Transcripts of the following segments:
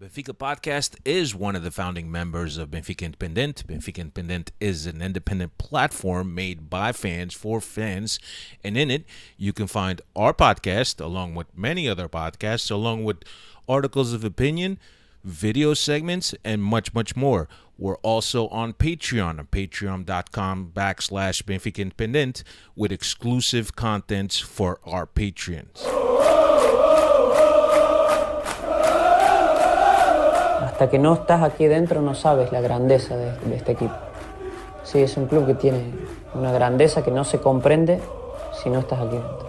Benfica Podcast is one of the founding members of Benfica Independent. Benfica Independent is an independent platform made by fans for fans, and in it, you can find our podcast along with many other podcasts, along with articles of opinion, video segments, and much, much more. We're also on Patreon, patreon.com/Benfica Independent, with exclusive contents for our patrons. Hasta que no estás aquí dentro no sabes la grandeza de este equipo. Sí, es un club que tiene una grandeza que no se comprende si no estás aquí dentro.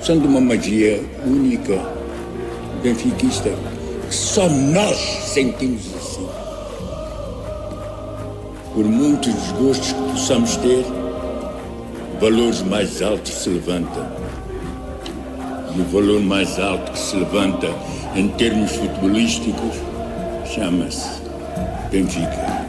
São de uma magia única, benfiquista, que só nós sentimos assim. Por muitos desgostos que possamos ter, valores mais altos se levantam. E o valor mais alto que se levanta em termos futebolísticos chama-se Benfica.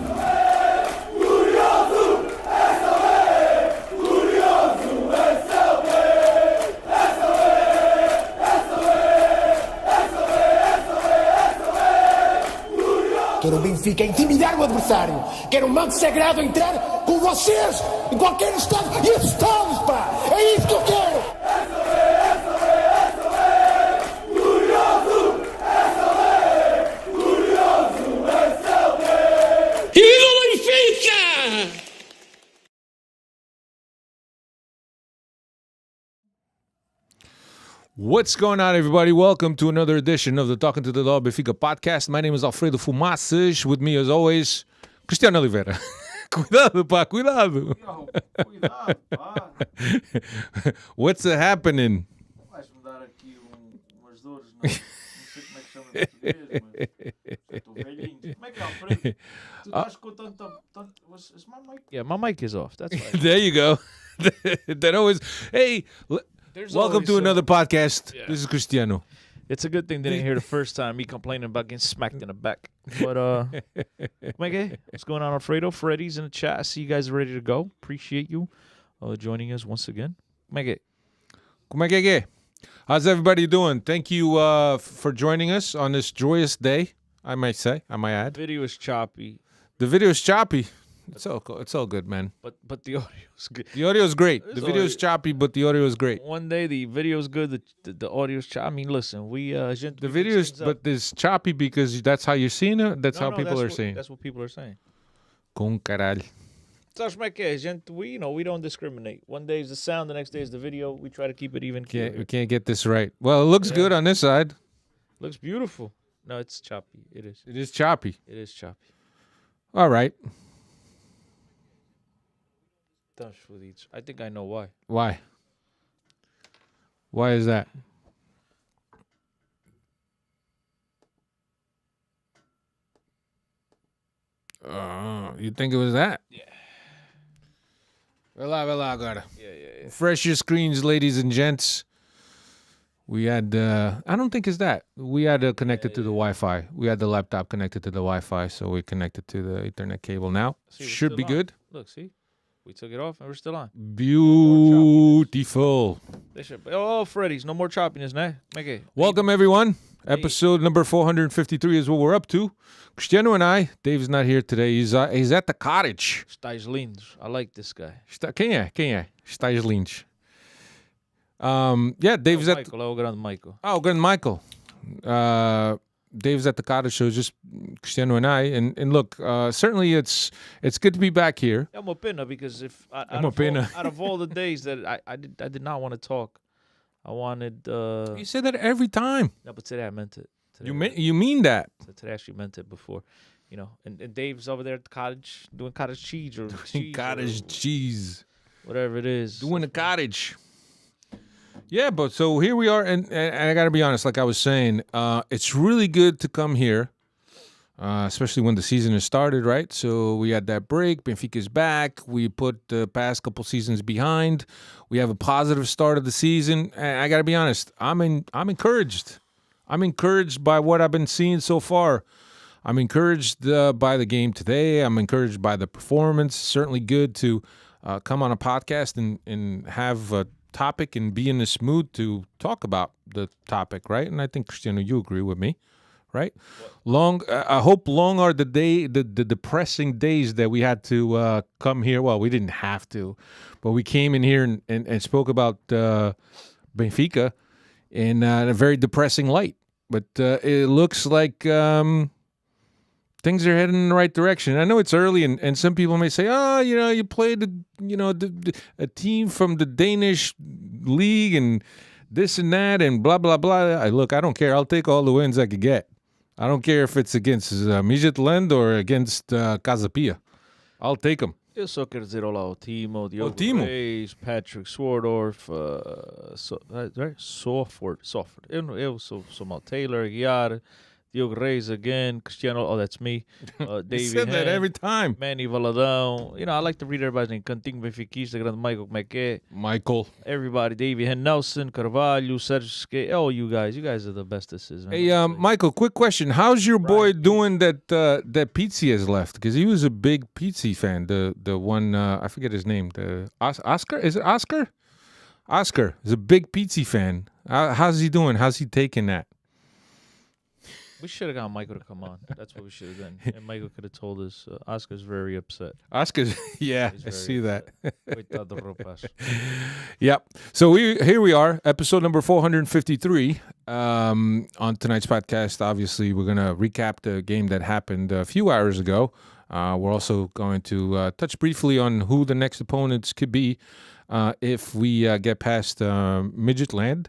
Quer o Benfica intimidar o adversário. Quer um manto sagrado entrar com vocês em qualquer estado e assustá-los, pá! É isso que eu quero! What's going on, everybody? Welcome to another edition of the Talking to the Law Benfica Podcast. My name is Alfredo Fumaças. With me, as always, Cristiano Oliveira. Cuidado, pá, cuidado. Cuidado, pá. What's happening? Vais-me dar aqui umas dores, não sei como é que chama em português, mas estou velhinho. Como é que é, Alfredo? Tu estás com tanto... Is my mic? Yeah, my mic is off, that's right. There you go. That always... Hey... Welcome to another podcast. Yeah. This is Cristiano. It's a good thing they didn't hear the first time me complaining about getting smacked in the back. But, what's going on, Alfredo? Freddy's in the chat. I see you guys are ready to go. Appreciate you joining us once again. Como é que é? How's everybody doing? Thank you for joining us on this joyous day, I might add. The video is choppy. The video is choppy. It's all good, man. But the audio is good. The audio is great. The video is choppy, but the audio is great. One day the video is good. The audio is choppy. I mean, listen, the video is, but it's choppy because that's how you're seeing it. That's how people are saying. That's what people are saying. Com caralho. Sabes como é que é, gente? We don't discriminate. One day is the sound, the next day is the video. We try to keep it even. We can't get this right. Well, it looks good on this side. Looks beautiful. No, it's choppy. It is. It is choppy. It is choppy. All right. I think I know why. Why? Why is that? You think it was that? Yeah. Vai lá agora. Yeah. Refresh your screens, ladies and gents. We had, I don't think it's that. We had connected to the Wi-Fi. We had the laptop connected to the Wi-Fi, so we connected to the Ethernet cable now. Should be good. Look, see? We took it off and we're still on. Beautiful. Freddy's. No more choppiness, né? Okay. Welcome, everyone. Episode number 453 is what we're up to. Cristiano and I, Dave's not here today. He's at the cottage. Estás lindo. I like this guy. Quem é? Estás lindo. Yeah, Dave's at... O grande Michael. Oh, grande Michael. Dave's at the cottage, so just Cristiano and I. And look, certainly it's good to be back here. É uma pena, because out of all the days that I did not want to talk, I wanted... You say that every time. No, but today I meant it. You mean that? Today I actually meant it before. You know, and Dave's over there at the cottage doing cottage cheese or cheese. Whatever it is. Doing the cottage. Yeah, but so here we are, and I got to be honest, like I was saying, it's really good to come here, especially when the season has started, right? So we had that break, Benfica's back, we put the past couple seasons behind, we have a positive start of the season, and I got to be honest, I'm encouraged. I'm encouraged by what I've been seeing so far. I'm encouraged by the game today. I'm encouraged by the performance. Certainly good to come on a podcast and have topic and be in this mood to talk about the topic, right? And I think, Cristiano, you agree with me, right? I hope long are the depressing days that we had to come here. Well, we didn't have to, but we came in here and spoke about Benfica in a very depressing light. But it looks like things are heading in the right direction. I know it's early, and some people may say, "Oh, you played, a team from the Danish league and this and that and blah blah blah." Look, I don't care. I'll take all the wins I could get. I don't care if it's against Midtjylland or against Casapia. I'll take them. Eu só quero dizer olá ao Timo, Diogo Reis, Patrick Swordorf, Sofford. Eu sou mal. Taylor, Aguiar, Diogo Reis again, Cristiano, oh, that's me. David said that every time. Manny Valadão. I like to read everybody's name. Cantinho Benfiquista, grande Michael Meque. Michael. Everybody. David Hen Nelson, Carvalho, Sergio. Oh, you guys are the bestesses. Hey, Michael, quick question. How's your boy doing that Pizzi has left? Because he was a big Pizzi fan. The one, I forget his name. The Oscar? Is it Oscar? Oscar is a big Pizzi fan. How's he doing? How's he taking that? We should have got Michael to come on. That's what we should have done. And Michael could have told us. Oscar's very upset. Oscar's, yeah, I see that. Coitado. Yep. So here we are, episode number 453. On tonight's podcast, obviously, we're going to recap the game that happened a few hours ago. We're also going to touch briefly on who the next opponents could be if we get past Midtjylland.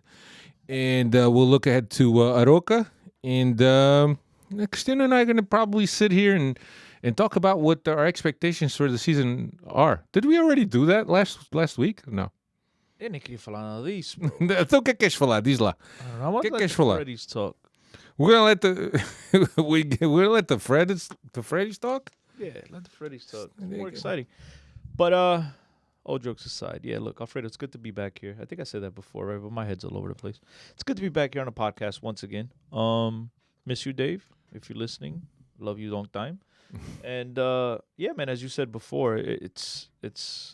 And we'll look ahead to Arouca. And Cristiano and I are going to probably sit here and talk about what our expectations for the season are. Did we already do that last week? No. Eu nem queria falar nada disso. Então o que é que queres falar? Diz lá. I want to let the Freddies talk. We're going to let the Freddies talk? Yeah, let the Freddies talk. It's more exciting. But all jokes aside, yeah, look, Alfredo, it's good to be back here. I think I said that before, right? But my head's all over the place. It's good to be back here on the podcast once again. Miss you, Dave, if you're listening. Love you long time. And, yeah, man, as you said before, it's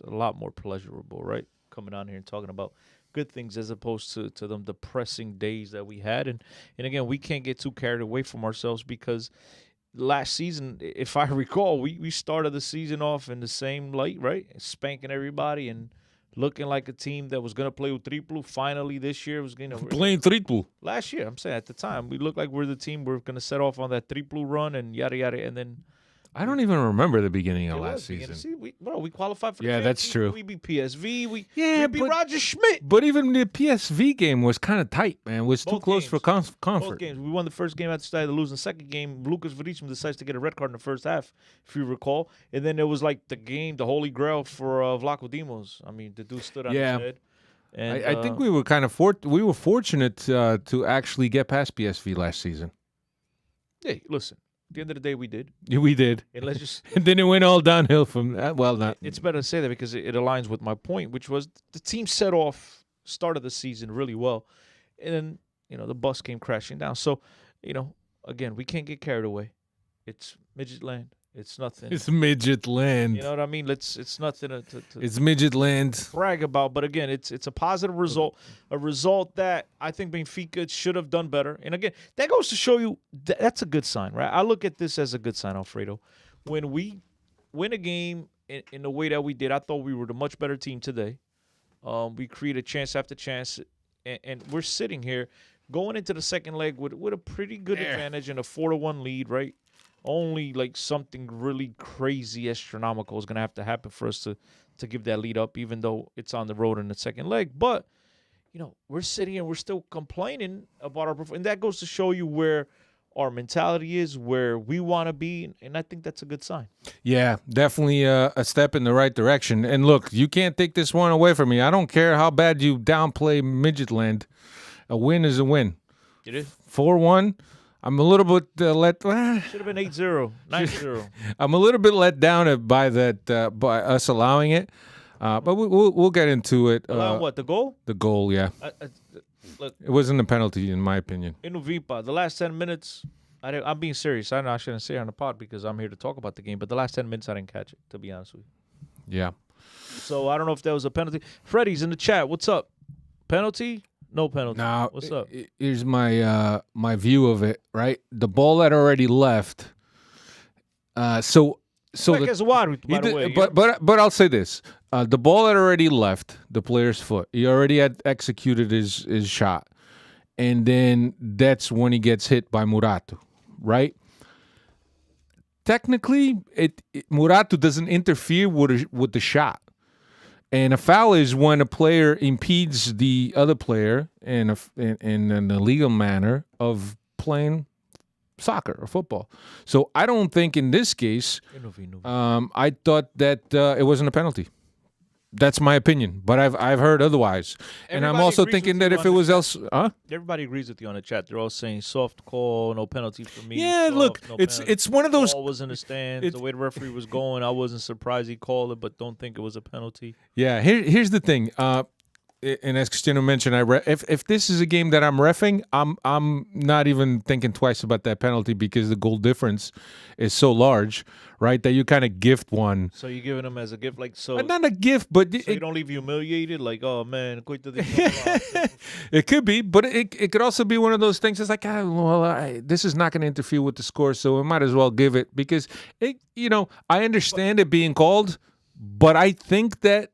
a lot more pleasurable, right? Coming on here and talking about good things as opposed to them depressing days that we had. And again, we can't get too carried away from ourselves because last season, if I recall, we started the season off in the same light, right? Spanking everybody and looking like a team that was going to play with triplo. Finally, this year was going to playing triplo. Last year, I'm saying at the time, we looked like we're the team we're going to set off on that triplo run and yada yada, and then I don't even remember the beginning of last season. See, we qualified for the that's true. We beat PSV. We beat but Roger Schmidt. But even the PSV game was kind of tight, man. It was too close for comfort. Both games. We won the first game after started to lose. In the second game, Lucas Veríssimo decides to get a red card in the first half, if you recall. And then it was like the holy grail for Vlaco Dimos. I mean, the dude stood on his head. And, I think we were kind of fortunate to actually get past PSV last season. Hey, listen. At the end of the day, we did. Yeah, we did. And let's just and then it went all downhill from that. Well, not. It's better to say that because it aligns with my point, which was the team started the season really well, and then the bus came crashing down. So, again, we can't get carried away. It's Midtjylland. It's nothing. It's Midtjylland. You know what I mean? It's nothing to it's Midtjylland. Brag about. But again, it's a positive result, a result that I think Benfica should have done better. And again, that goes to show you that's a good sign, right? I look at this as a good sign, Alfredo. When we win a game in the way that we did, I thought we were the much better team today. We created chance after chance, and we're sitting here going into the second leg with a pretty good advantage and a 4-1 lead, right? Only like something really crazy astronomical is going to have to happen for us to give that lead up, even though it's on the road in the second leg. But, we're sitting here and we're still complaining about our performance. And that goes to show you where our mentality is, where we want to be. And I think that's a good sign. Yeah, definitely a step in the right direction. And look, you can't take this one away from me. I don't care how bad you downplay Midtjylland. A win is a win. It is. 4-1. I'm a little bit should have been 8-0, 9-0. I'm a little bit let down by us allowing it, but we'll get into it. Allowing what, the goal? The goal, yeah. Look, it wasn't a penalty, in my opinion. In Uvipa, the last 10 minutes, I'm being serious. I shouldn't say it on the pod because I'm here to talk about the game, but the last 10 minutes I didn't catch it, to be honest with you. Yeah. So I don't know if that was a penalty. Freddy's in the chat. What's up? Penalty? No penalty. Now, What's up? Here's my my view of it. Right, the ball that already left. So Like as a wide, by the way. but I'll say this: the ball had already left the player's foot. He already had executed his shot, and then that's when he gets hit by Muratu, right? Technically, Muratu doesn't interfere with the shot, and a foul is when a player impedes the other player in an illegal manner of playing soccer or football. So I don't think in this case, I thought that it wasn't a penalty. That's my opinion, but I've heard otherwise, and I'm Everybody also agrees thinking with that you if on it the was chat. else, Everybody agrees with you on the chat. They're all saying soft call, no penalty for me. Yeah, soft, look, no it's penalty. one of those. Ball was in the stands. The way the referee was going, I wasn't surprised he called it, but don't think it was a penalty. Yeah, here's the thing. And as Cristiano mentioned, if this is a game that I'm reffing, I'm not even thinking twice about that penalty because the goal difference is so large, right? That you kind of gift one. So you're giving them as a gift, like so. Not a gift, but So you don't leave you humiliated, like, oh man, it could be, but it could also be one of those things. It's like, this is not going to interfere with the score, so we might as well give it because I understand it being called, but I think that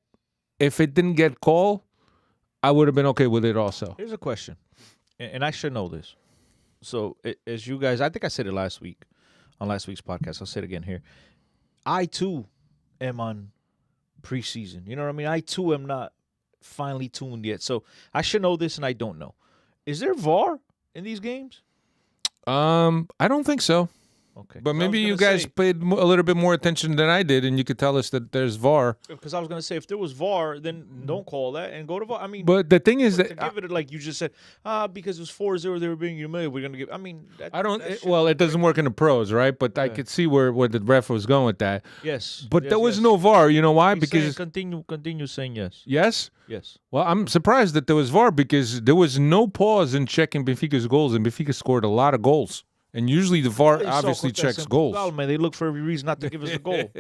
if it didn't get called, I would have been okay with it also. Here's a question, and I should know this. So as you guys, I think I said it last week on last week's podcast. I'll say it again here. I too am on preseason. You know what I mean? I too am not finely tuned yet. So I should know this, and I don't know. Is there VAR in these games? I don't think so. Okay. But maybe you guys paid a little bit more attention than I did, and you could tell us that there's VAR. Because I was going to say, if there was VAR, then don't call that and go to VAR. I mean, but the thing is to that give it like you just said, because it was 4-0, they were being humiliated. We're going to give. I mean, I don't. It doesn't work in the pros, right? But I could see where the ref was going with that. Yes. But yes, there was yes. no VAR. You know why? He's Because saying, continue saying yes. yes. Yes. Well, I'm surprised that there was VAR because there was no pause in checking Benfica's goals, and Benfica scored a lot of goals. And usually the VAR obviously checks goals. Portugal, man, they look for every reason not to give us a goal.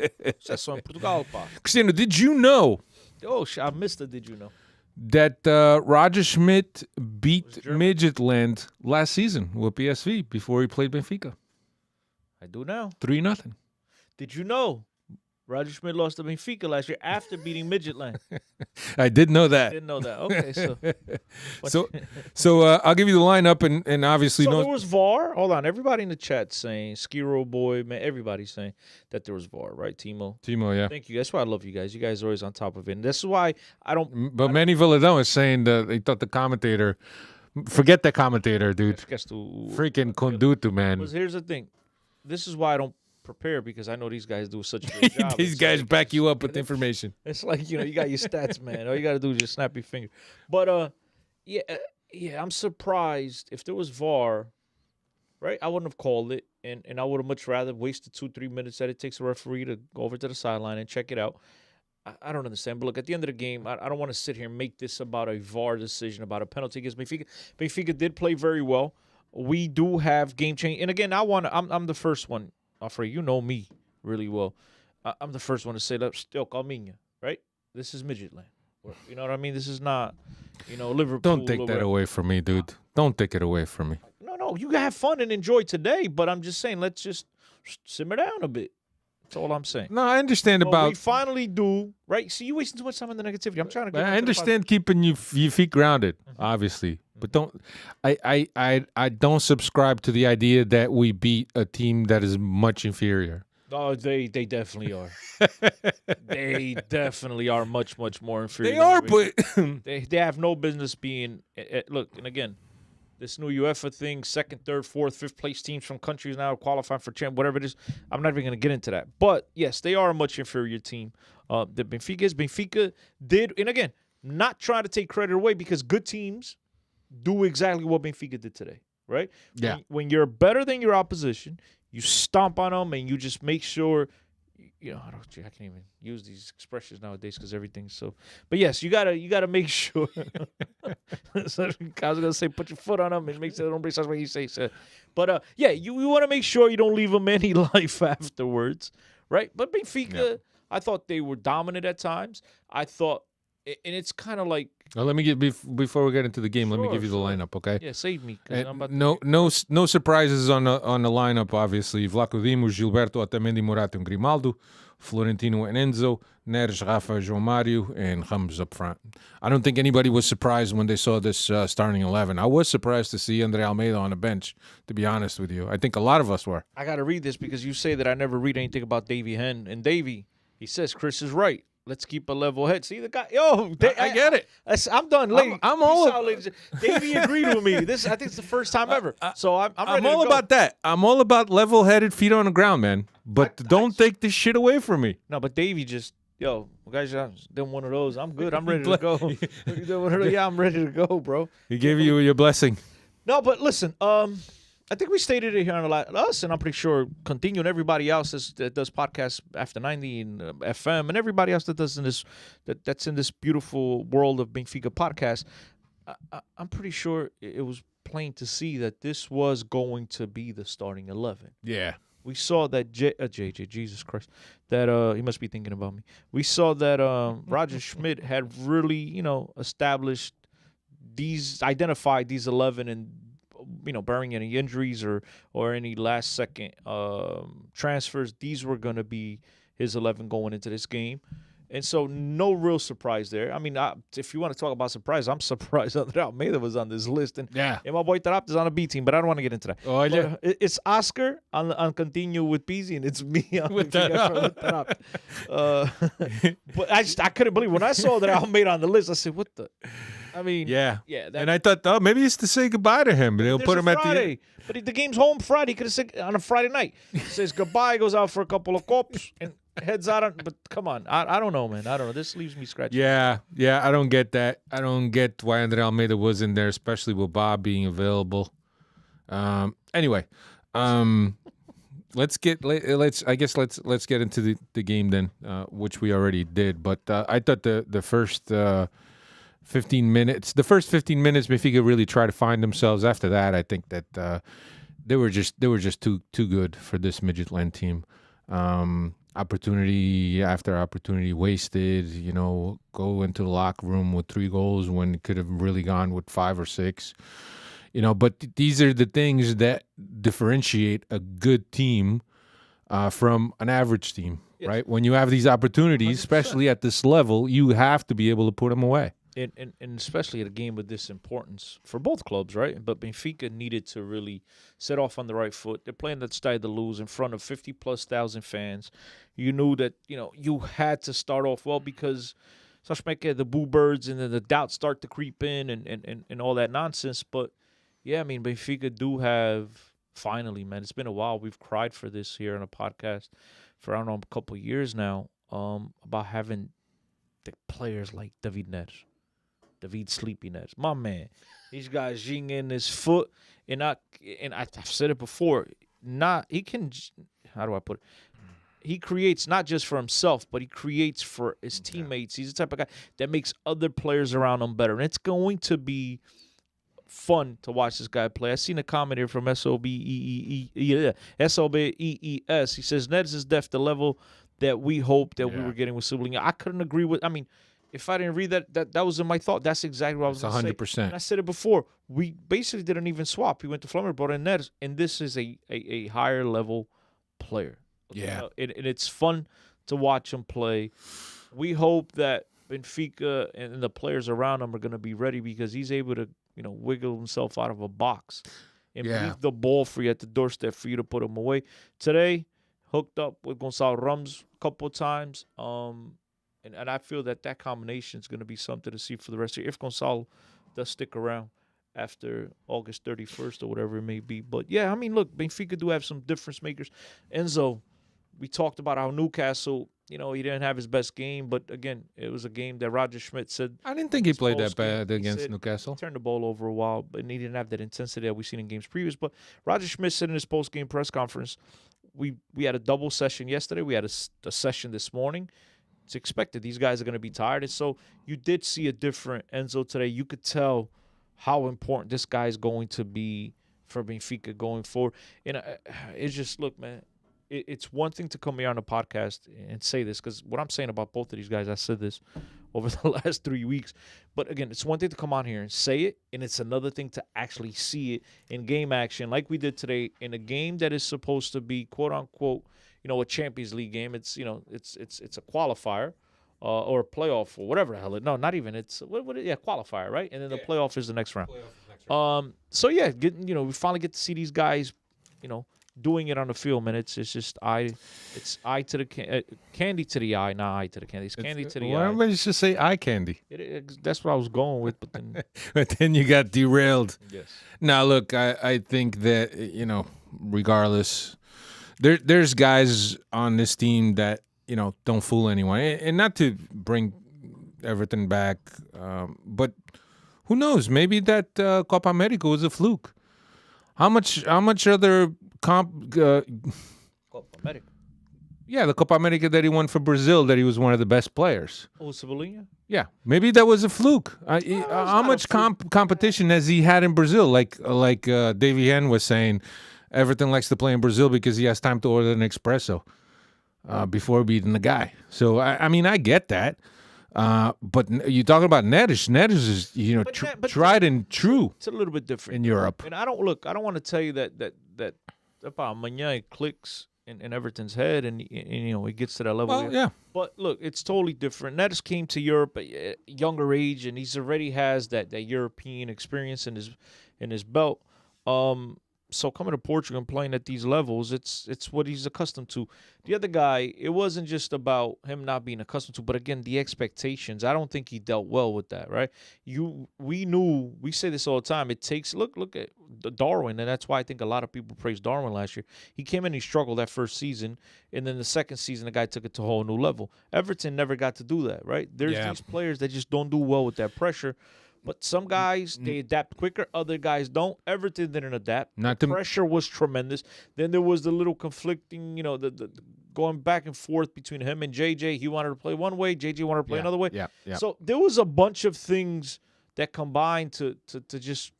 That's on Portugal, pa. Cristiano, did you know Oh, I missed it. Did you know? that Roger Schmidt beat Midtjylland last season with PSV before he played Benfica? I do now. 3-0. Did you know Roger Schmidt lost to Benfica last year after beating Midtjylland? I did know that. Didn't know that. Okay, So I'll give you the lineup, and obviously so no. there was VAR. Hold on, everybody in the chat saying Skiro boy, man, everybody's saying that there was VAR, right, Timo? Timo, yeah. Thank you. That's why I love you guys. You guys are always on top of it, and this is why I don't. But Manny Villadon is saying that he thought the commentator. Forget the commentator, dude. Freaking Conduto, man. Because here's the thing, this is why I don't prepare because I know these guys do such a great job. These It's guys like- back you up with information. It's like, you got your stats, man. All you got to do is just snap your finger. But, yeah, I'm surprised if there was VAR, right? I wouldn't have called it, and I would have much rather wasted 2-3 minutes that it takes a referee to go over to the sideline and check it out. I don't understand. But, look, at the end of the game, I don't want to sit here and make this about a VAR decision, about a penalty against Benfica. Benfica did play very well. We do have game change. And, again, I'm the first one. Alfredo, you know me really well. I'm the first one to say that still Calminha, right? This is Midtjylland. You know what I mean? This is not, Liverpool. Don't take that away from me, dude. Don't take it away from me. No, you can have fun and enjoy today, but I'm just saying, let's just simmer down a bit. That's all I'm saying. No, I understand Well, about. we finally do, right? See, you wasting too much time on the negativity. I'm trying to get I understand keeping your feet grounded, obviously, but don't. I don't subscribe to the idea that we beat a team that is much inferior. Oh, they definitely are. They definitely are much, much more inferior. They are, but They have no business being. Look, and again, this new UEFA thing, second, third, fourth, fifth place teams from countries now qualifying for champ, whatever it is. I'm not even going to get into that. But yes, they are a much inferior team. The Benfica is. Benfica did, and again, not trying to take credit away because good teams do exactly what Benfica did today, right? Yeah. When you're better than your opposition, you stomp on them and you just make sure. I can't even use these expressions nowadays because everything's so. But yes, you gotta make sure. So I was gonna say, put your foot on them and make sure they don't break. That's what you say, sir. But yeah, you want to make sure you don't leave them any life afterwards, right? But Benfica, I thought they were dominant at times. I thought And it's kind of like, Well, let me get before we get into the game. Let me Sure, give you the sure. lineup, okay? yeah, save me. 'Cause I'm about to No surprises on the lineup. Obviously, Vlaco Dimos, Gilberto, Otamendi, Morata, and Grimaldo, Florentino and Enzo, Neres, Rafa, João Mario, and Ramos up front. I don't think anybody was surprised when they saw this starting 11. I was surprised to see Andre Almeida on the bench, to be honest with you. I think a lot of us were. I got to read this because you say that I never read anything about Davey Hen. And Davey, he says, Chris is right. Let's keep a level head. See the guy? Yo, I get it. I'm done. I'm all Davey agreed with me. I think it's the first time ever. So I'm ready I'm to all go. about that. I'm all about level-headed, feet on the ground, man. But don't take this shit away from me. No, but Davey just, guys, done one of those. I'm good. I'm ready to go. Yeah, I'm ready to go, bro. He gave you your blessing. No, but listen, I think we stated it here on us, and I'm pretty sure Continue and everybody else that does podcasts after 90 and FM and everybody else that does that's in this beautiful world of Benfica Podcast. I'm pretty sure it was plain to see that this was going to be the starting 11. Yeah. We saw that JJ, Jesus Christ, that he must be thinking about me. We saw that Roger Schmidt had really, identified these 11 and, barring any injuries or any last second transfers, these were going to be his 11 going into this game. And so no real surprise there. I mean, if you want to talk about surprise, I'm surprised that Almeida was on this list. And my boy Tarap is on a B team, but I don't want to get into that. Oh, yeah. It's Oscar on Continue with Pizzi, and it's me on with Tarap. But I couldn't believe when I saw that Almeida on the list. I said, what the? I mean, yeah. That, and I thought, maybe it's to say goodbye to him. They'll put him at the end. But the game's home Friday. He could have said on a Friday night. He says goodbye, goes out for a couple of cups, and heads out. But come on. I don't know, man. I don't know. This leaves me scratching. Yeah. I don't get that. I don't get why Andre Almeida was in there, especially with Bob being available. Anyway, let's get into the game then, which we already did. But I thought the first 15 minutes, Benfica really tried to find themselves. After that, I think that they were just too good for this Midtjylland team. Opportunity after opportunity wasted. Go into the locker room with 3 goals when it could have really gone with 5 or 6. But these are the things that differentiate a good team from an average team, right? When you have these opportunities, 100%. Especially at this level, you have to be able to put them away. And especially at a game with this importance for both clubs, right? But Benfica needed to really set off on the right foot. They're playing that Stade de Luz in front of 50,000+ fans. You knew that, you had to start off well because the boo birds and then the doubts start to creep in and all that nonsense. But, yeah, I mean, Benfica do have, finally, man, it's been a while. We've cried for this here on a podcast for, I don't know, a couple of years now about having the players like David Neres. David Sleepiness, my man. These guys jing in his foot, and I've said it before. He can. How do I put it? He creates not just for himself, but he creates for his teammates. He's the type of guy that makes other players around him better, and it's going to be fun to watch this guy play. I seen a comment here from SOBEES. He says Neds is def the level that we hoped that we were getting with Sublinha. I couldn't agree with. I mean. If I didn't read that was in my thought. That's exactly what I was going to say. 100%. And I said it before. We basically didn't even swap. He went to Flamengo, brought in Neres, and this is a higher level player. Yeah. And it's fun to watch him play. We hope that Benfica and the players around him are going to be ready because he's able to, wiggle himself out of a box and leave the ball for you at the doorstep for you to put him away. Today, hooked up with Gonçalo Ramos a couple of times. And I feel that combination is going to be something to see for the rest of the year if Gonçalo does stick around after August 31st or whatever it may be. But, yeah, I mean, look, Benfica do have some difference makers. Enzo, we talked about how Newcastle, he didn't have his best game. But, again, it was a game that Roger Schmidt said. I didn't think he played that bad against Newcastle. He turned the ball over a while, but he didn't have that intensity that we've seen in games previous. But Roger Schmidt said in his post-game press conference, we had a double session yesterday. We had a session this morning. It's expected. These guys are going to be tired. And so you did see a different Enzo today. You could tell how important this guy is going to be for Benfica going forward. And it's just, look, man, it's one thing to come here on the podcast and say this, because what I'm saying about both of these guys, I said this over the last 3 weeks. But again, it's one thing to come on here and say it, and it's another thing to actually see it in game action, like we did today in a game that is supposed to be quote unquote, a Champions League game. It's it's a qualifier. Or a playoff or whatever the hell. No, not even. It's qualifier, right? And then the playoff is the next round. So yeah, we finally get to see these guys, doing it on the field, man. It's just eye to the candy to the eye, not eye to the candy. It's candy to the eye. Everybody should say eye candy. That's what I was going with, but then But then you got derailed. yes. Now, look, I think that, regardless, there's guys on this team that, don't fool anyone. And not to bring everything back, but who knows? Maybe that Copa America was a fluke. How much other Copa America. Yeah, the Copa America that he won for Brazil, that he was one of the best players. Oh, Cebolinha? Yeah, maybe that was a fluke. How much competition has he had in Brazil? Like Davey Hen was saying, Everton likes to play in Brazil because he has time to order an espresso before beating the guy. So, I get that. But you talking about Neres. Neres is, tried and true It's a little bit different in Europe. And I don't want to tell you that amanhã it clicks in Everton's head and he gets to that level. Well, yeah. But look, it's totally different. Neres came to Europe at a younger age, and he's already has that European experience in his belt. So coming to Portugal and playing at these levels, it's what he's accustomed to. The other guy, it wasn't just about him not being accustomed to, but again, the expectations. I don't think he dealt well with that, right? We say this all the time. It takes look at Darwin, and that's why I think a lot of people praised Darwin last year. He came in, he struggled that first season, and then the second season, the guy took it to a whole new level. Everton never got to do that, right? There's these players that just don't do well with that pressure. But some guys, they adapt quicker. Other guys don't. Everton didn't adapt. The pressure was tremendous. Then there was the little conflicting, the going back and forth between him and JJ. He wanted to play one way. JJ wanted to play another way. Yeah. So there was a bunch of things that combined to just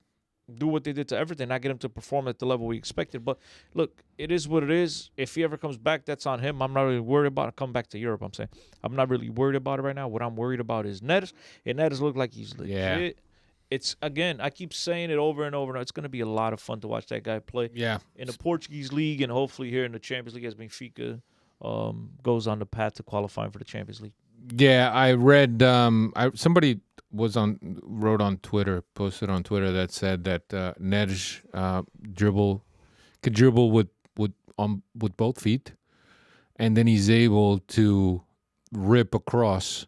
do what they did to Everton, not get him to perform at the level we expected. But look, it is what it is. If he ever comes back, that's on him. I'm not really worried about it. Come back to Europe, I'm saying. I'm not really worried about it right now. What I'm worried about is Neres. And Neres looked like he's legit. Yeah. It's, again, I keep saying it over and over. It's going to be a lot of fun to watch that guy play. Yeah. In the Portuguese league, and hopefully here in the Champions League as Benfica goes on the path to qualifying for the Champions League. Yeah, I read somebody posted on Twitter that said that Neres could dribble with both feet, and then he's able to rip across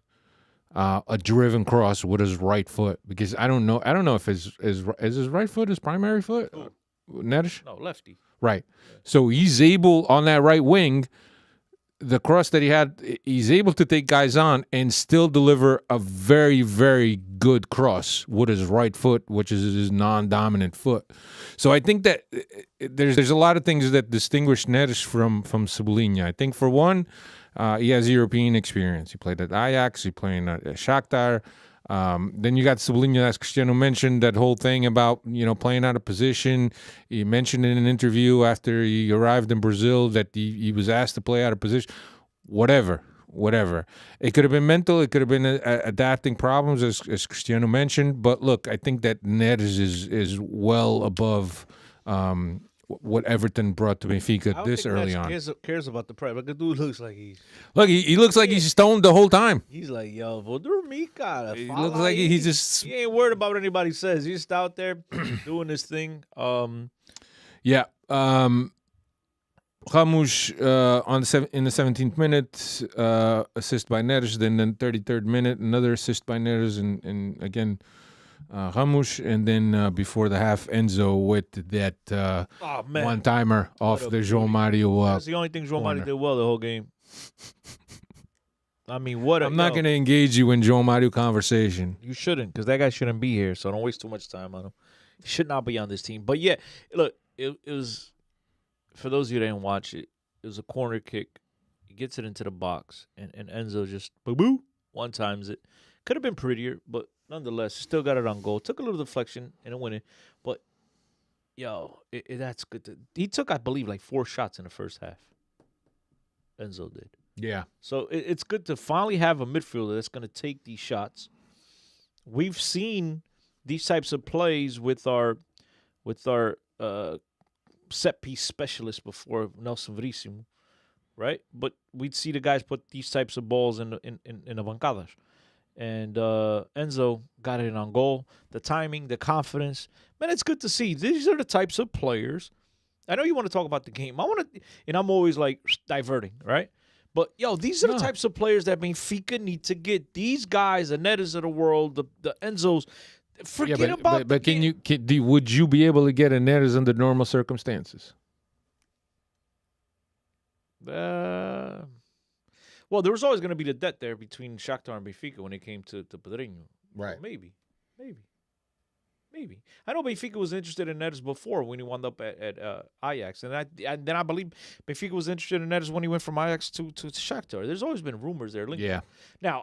a driven cross with his right foot, because I don't know if is his right foot his primary foot. Neres? No, lefty. Right. So he's able on that right wing. The cross that he had, he's able to take guys on and still deliver a very, very good cross with his right foot, which is his non-dominant foot. So I think that there's a lot of things that distinguish Neres from Cebolinha. I think, for one, he has European experience. He played at Ajax. He played at Shakhtar. Then you got Cebolinha, as Cristiano mentioned, that whole thing about, playing out of position. He mentioned in an interview after he arrived in Brazil that he was asked to play out of position. Whatever. It could have been mental. It could have been adapting problems, as Cristiano mentioned. But look, I think that Neres is well above what Everton brought to Benfica this early on. Cares about the price. But the dude looks like he's... Look, he looks like he's stoned the whole time. He's like, yo, vou dormir, cara. He looks like he's just... He ain't worried about what anybody says. He's just out there doing his thing. Yeah. Ramos in the 17th minute, assist by Neres. Then 33rd minute, another assist by Neres, and again... Ramos, and then before the half, Enzo with that one-timer off the João Mario. That's the only thing João Mario did well the whole game. I mean, I'm not going to engage you in João Mario conversation. You shouldn't, because that guy shouldn't be here, so don't waste too much time on him. He should not be on this team. But, yeah, look, it was, for those of you that didn't watch it, it was a corner kick. He gets it into the box, and Enzo just, boo-boo, one-times it. Could have been prettier, but nonetheless, still got it on goal. Took a little deflection and it went in. But, that's good. He took, I believe, like 4 shots in the first half. Enzo did. Yeah. So it's good to finally have a midfielder that's going to take these shots. We've seen these types of plays with our set piece specialist before, Nelson Verissimo, right? But we'd see the guys put these types of balls in the bancadas. And Enzo got it on goal. The timing, the confidence. Man, it's good to see. These are the types of players. I know you want to talk about the game. And I'm always like diverting, right? But, these are the types of players that Benfica need to get. These guys, the Netas of the world, the Enzos, forget about but would you be able to get a Neres under normal circumstances? Well, there was always going to be the debt there between Shakhtar and Benfica when it came to Pedrinho. Right. So maybe. I know Benfica was interested in Neres before when he wound up at Ajax. And then I believe Benfica was interested in Neres when he went from Ajax to Shakhtar. There's always been rumors there. Yeah. Now,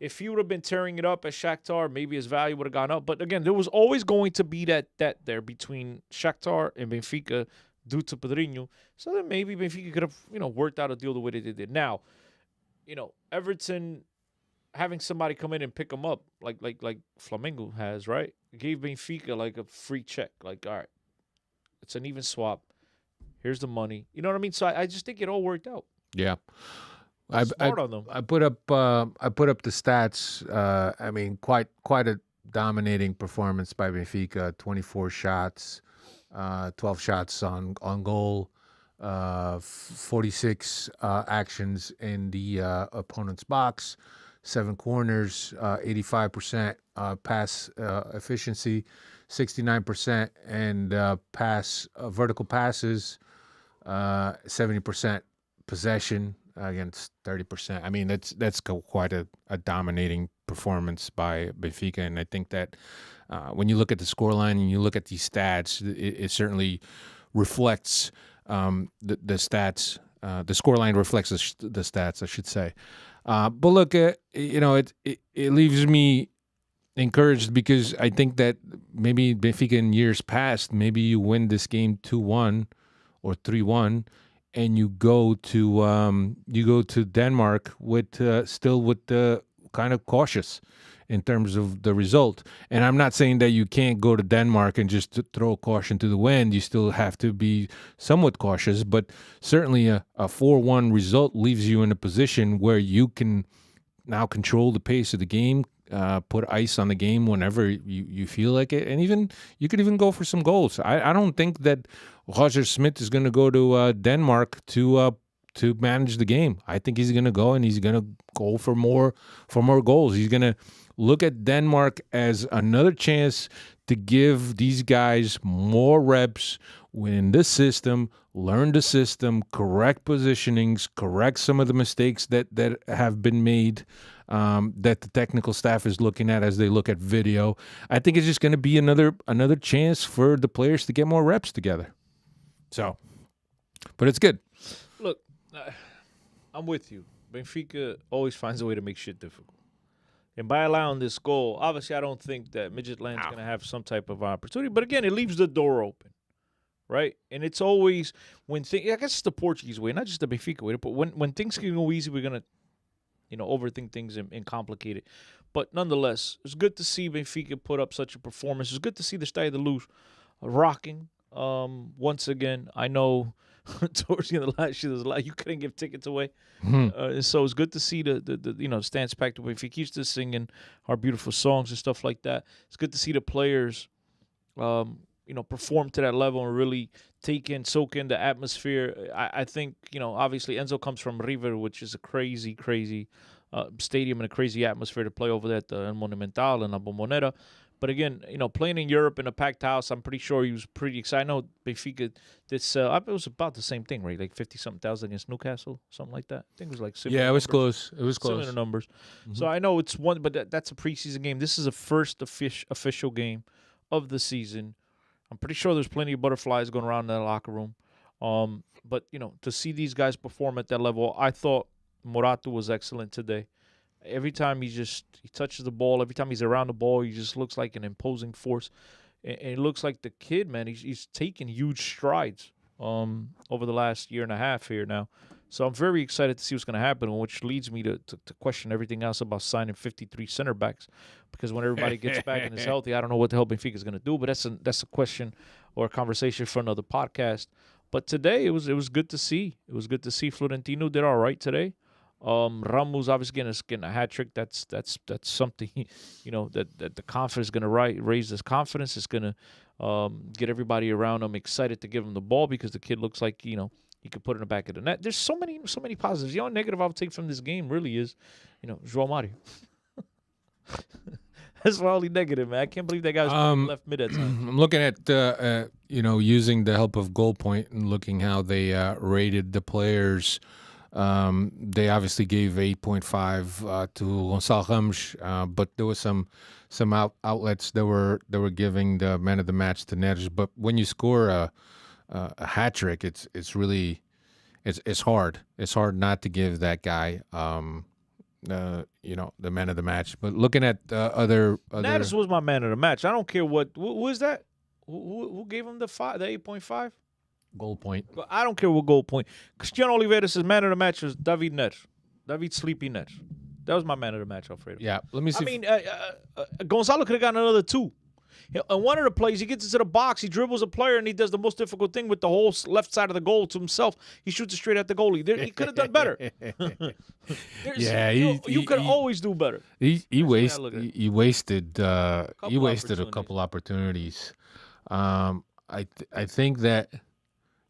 if he would have been tearing it up at Shakhtar, maybe his value would have gone up. But again, there was always going to be that debt there between Shakhtar and Benfica due to Pedrinho. So then maybe Benfica could have, worked out a deal the way they did. Now, Everton having somebody come in and pick him up like Flamengo has, right? Gave Benfica like a free check. Like, all right, it's an even swap. Here's the money. You know what I mean? So I just think it all worked out. Yeah. Smart on them. I put up the stats. I mean, quite a dominating performance by Benfica. 24 shots, 12 shots on goal, 46 actions in the opponent's box, 7 corners, 85% pass efficiency, 69% and vertical passes, 70% possession against 30%. I mean, that's quite a dominating performance by Benfica, and I think that when you look at the scoreline and you look at these stats, it certainly reflects the stats. The scoreline reflects the stats, I should say. But look, it leaves me encouraged because I think that maybe Benfica in years past, maybe you win this game 2-1 or 3-1, and you go to Denmark with still with the kind of cautious in terms of the result. And I'm not saying that you can't go to Denmark and just throw caution to the wind. You still have to be somewhat cautious, but certainly a 4-1 result leaves you in a position where you can now control the pace of the game, put ice on the game whenever you feel like it, and even you could even go for some goals. I don't think that Roger Smith is going to go to Denmark to manage the game. I think he's going to go and he's going to go for more goals. He's going to look at Denmark as another chance to give these guys more reps within the system, learn the system, correct positionings, correct some of the mistakes that have been made, that the technical staff is looking at as they look at video. I think it's just going to be another chance for the players to get more reps together. So, but it's good. Look, I'm with you. Benfica always finds a way to make shit difficult. And by allowing this goal, obviously I don't think that Midtjylland's going to have some type of opportunity. But again, it leaves the door open, right? And it's always when things, I guess it's the Portuguese way, not just the Benfica way, but when things can go easy, we're going to, overthink things and complicate it. But nonetheless, it's good to see Benfica put up such a performance. It's good to see the Stade de Luz rocking once again. I know towards the end of the last year, you couldn't give tickets away. So it's good to see the stands packed up. If he keeps just singing our beautiful songs and stuff like that, it's good to see the players, perform to that level and really soak in the atmosphere. I think, obviously Enzo comes from River, which is a crazy, crazy stadium and a crazy atmosphere to play over there at the El Monumental and La Bombonera. But again, playing in Europe in a packed house, I'm pretty sure he was pretty excited. I know Benfica, it was about the same thing, right? Like 50-something thousand against Newcastle, something like that. I think it was like similar. Yeah, it was numbers. close. It was close. Similar numbers. Mm-hmm. So I know it's one, but that's a preseason game. This is a first official game of the season. I'm pretty sure there's plenty of butterflies going around in that locker room. But, to see these guys perform at that level, I thought Morato was excellent today. Every time he touches the ball, every time he's around the ball, he just looks like an imposing force. And it looks like the kid, man, he's taking huge strides over the last year and a half here now. So I'm very excited to see what's going to happen, which leads me to question everything else about signing 53 center backs, because when everybody gets back and is healthy, I don't know what the hell Benfica is going to do, but that's a question or a conversation for another podcast. But today it was good to see. It was good to see Florentino did all right today. Ramos obviously getting a hat trick. That's something, that the confidence is going to raise his confidence. It's going to get everybody around him excited to give him the ball, because the kid looks like he could put it in the back of the net. There's so many positives. The only negative I would take from this game really is, João Mario. That's my only negative, man. I can't believe that guy was left mid at times. I'm looking at, using the help of Goal Point and looking how they rated the players. They obviously gave 8.5 to Gonçalo Ramos, but there was some outlets that were giving the man of the match to Neres. But when you score a hat trick, it's really hard. It's hard not to give that guy the man of the match. But looking at other Neres was my man of the match. I don't care who is that? Who gave him the 8.5? Goal Point. I don't care what Goal Point. Cristiano Oliveira's man of the match was David Neres. David Sleepy Neres. That was my man of the match, Alfredo. Yeah, let me see. I mean, Gonçalo could have gotten another 2. On one of the plays, he gets into the box, he dribbles a player, and he does the most difficult thing with the whole left side of the goal to himself. He shoots it straight at the goalie. He could have done better. You could always do better. He wasted a couple opportunities. I think that.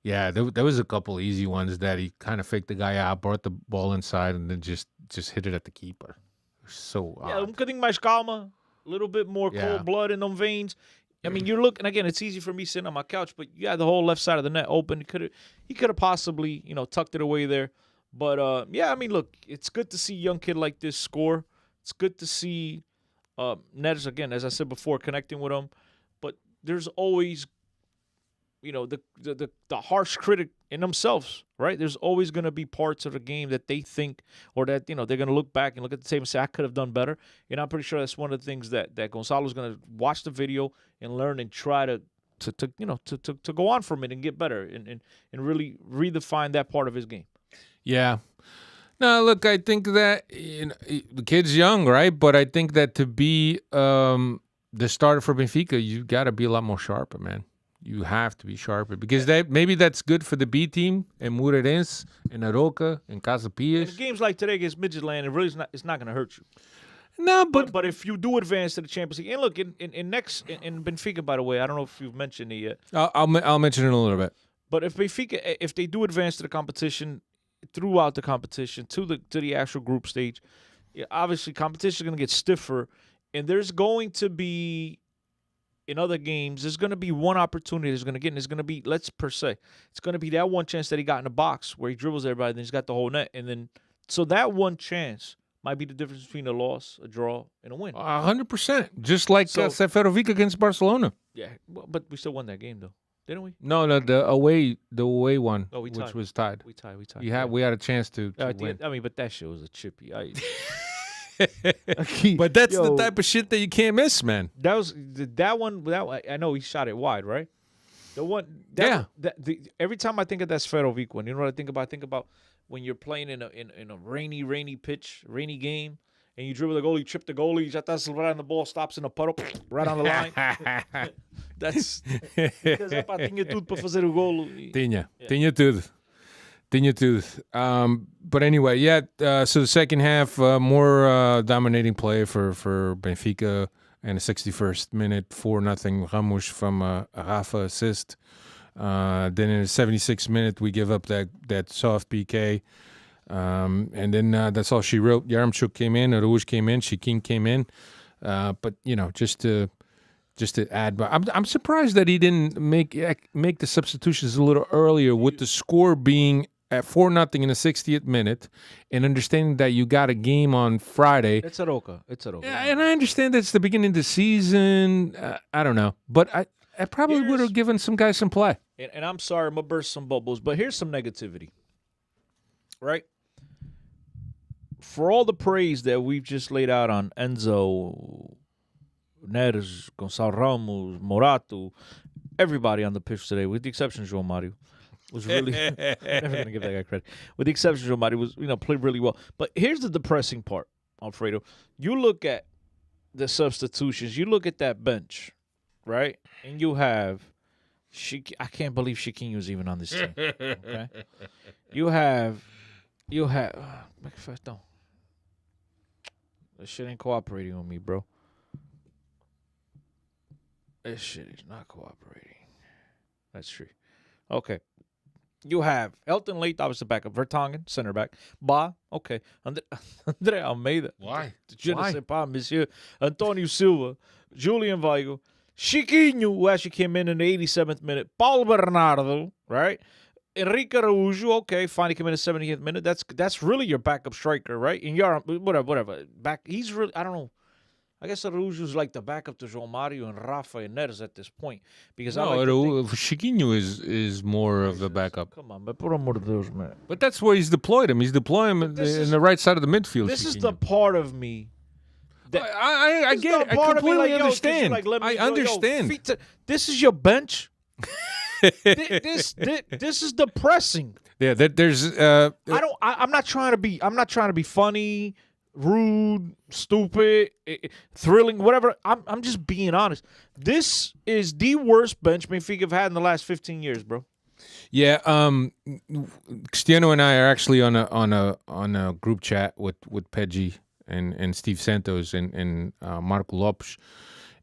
Yeah, there was a couple easy ones that he kind of faked the guy out, brought the ball inside, and then just hit it at the keeper. So odd. Bocadinho mais calma, a little bit more cold blood in them veins. I mean, you're looking again. It's easy for me sitting on my couch, but you had the whole left side of the net open. He could have possibly tucked it away there. But I mean, look, it's good to see a young kid like this score. It's good to see Neres again, as I said before, connecting with him. But there's always the harsh critic in themselves, right? There's always going to be parts of the game that they think, or that they're going to look back and look at the tape and say, I could have done better. And I'm pretty sure that's one of the things that Gonçalo's going to watch the video and learn and try to go on from it and get better and really redefine that part of his game. Yeah. No, look, I think that the kid's young, right? But I think that to be the starter for Benfica, you got to be a lot more sharper, man. You have to be sharper, because maybe that's good for the B team and Moreirense and Arouca and Casa Pias. And games like today against Midtjylland, it's not going to hurt you. No, but if you do advance to the Champions League, and look in Benfica, by the way, I don't know if you've mentioned it yet. I'll mention it in a little bit. But if Benfica, if they do advance to the competition, throughout the competition to the actual group stage, obviously competition is going to get stiffer, and there's going to be. In other games, there's going to be one opportunity there's going to get, and it's going to be, it's going to be that one chance that he got in the box where he dribbles everybody, then he's got the whole net. And then, so that one chance might be the difference between a loss, a draw, and a win. 100%. Just like Seferovic against Barcelona. Yeah, but we still won that game, though. Didn't we? No, the away one, which was tied. We tied. We had a chance to win. I mean, but that shit was a chippy. But that's the type of shit that you can't miss, man. That one. I know he shot it wide, right? The one. Every time I think of that Seferovic one, you know what I think about? I think about when you're playing in a rainy pitch, rainy game, and you dribble the goalie, trip the goalie, já tá celebrando the ball, stops in a puddle, right on the line. That's because tinha tudo para fazer o golo. Tinha tudo. But anyway, so the second half, more dominating play for Benfica, and a 61st minute, 4-0 Ramos from a Rafa assist. Then in the 76th minute, we give up that soft PK. And then that's all she wrote. Yaremchuk came in, Arouca came in, Chiquin came in. But just to add, but I'm surprised that he didn't make the substitutions a little earlier, with the score being at 4-0 in the 60th minute, and understanding that you got a game on Friday. It's Arouca. Yeah, and I understand that's the beginning of the season. I don't know, but I probably would have given some guys some play. And I'm sorry, I'm gonna burst some bubbles, but here's some negativity, right? For all the praise that we've just laid out on Enzo, Neres, Gonçalo Ramos, Morato, everybody on the pitch today, with the exception of João Mario. was really I'm never gonna give that guy credit. With the exception of Omari, was played really well. But here's the depressing part, Alfredo. You look at the substitutions. You look at that bench, right? And you have I can't believe Chiquinho's even on this team. Okay, you have. No, this shit ain't cooperating with me, bro. This shit is not cooperating. That's true. Okay. You have Elton Leite, obviously backup. Vertonghen, center back. Ba, okay. Andre Almeida. Why? Je ne sais pas, monsieur. Antonio Silva. Julian Weigl. Chiquinho, who actually came in the 87th minute. Paulo Bernardo, right? Enrique Araújo, okay, finally came in the 70th minute. That's really your backup striker, right? And whatever. He's really, I don't know. I guess Araújo's like the backup to João Mario and Rafa and Neres at this point. Because Chiquinho is more of the backup. Come on, but por amor de Deus, man. But that's where he's deployed him. He's deploying him in the right side of the midfield. This is the part of me. I get it. I completely understand. I understand. This is your bench. This is depressing. Yeah, there's. I'm not trying to be funny, rude, stupid, thrilling, whatever. I'm just being honest. This is the worst bench Benfica have had in the last 15 years, bro. Yeah, Cristiano and I are actually on a group chat with Peggy and Steve Santos and Marco Lopes,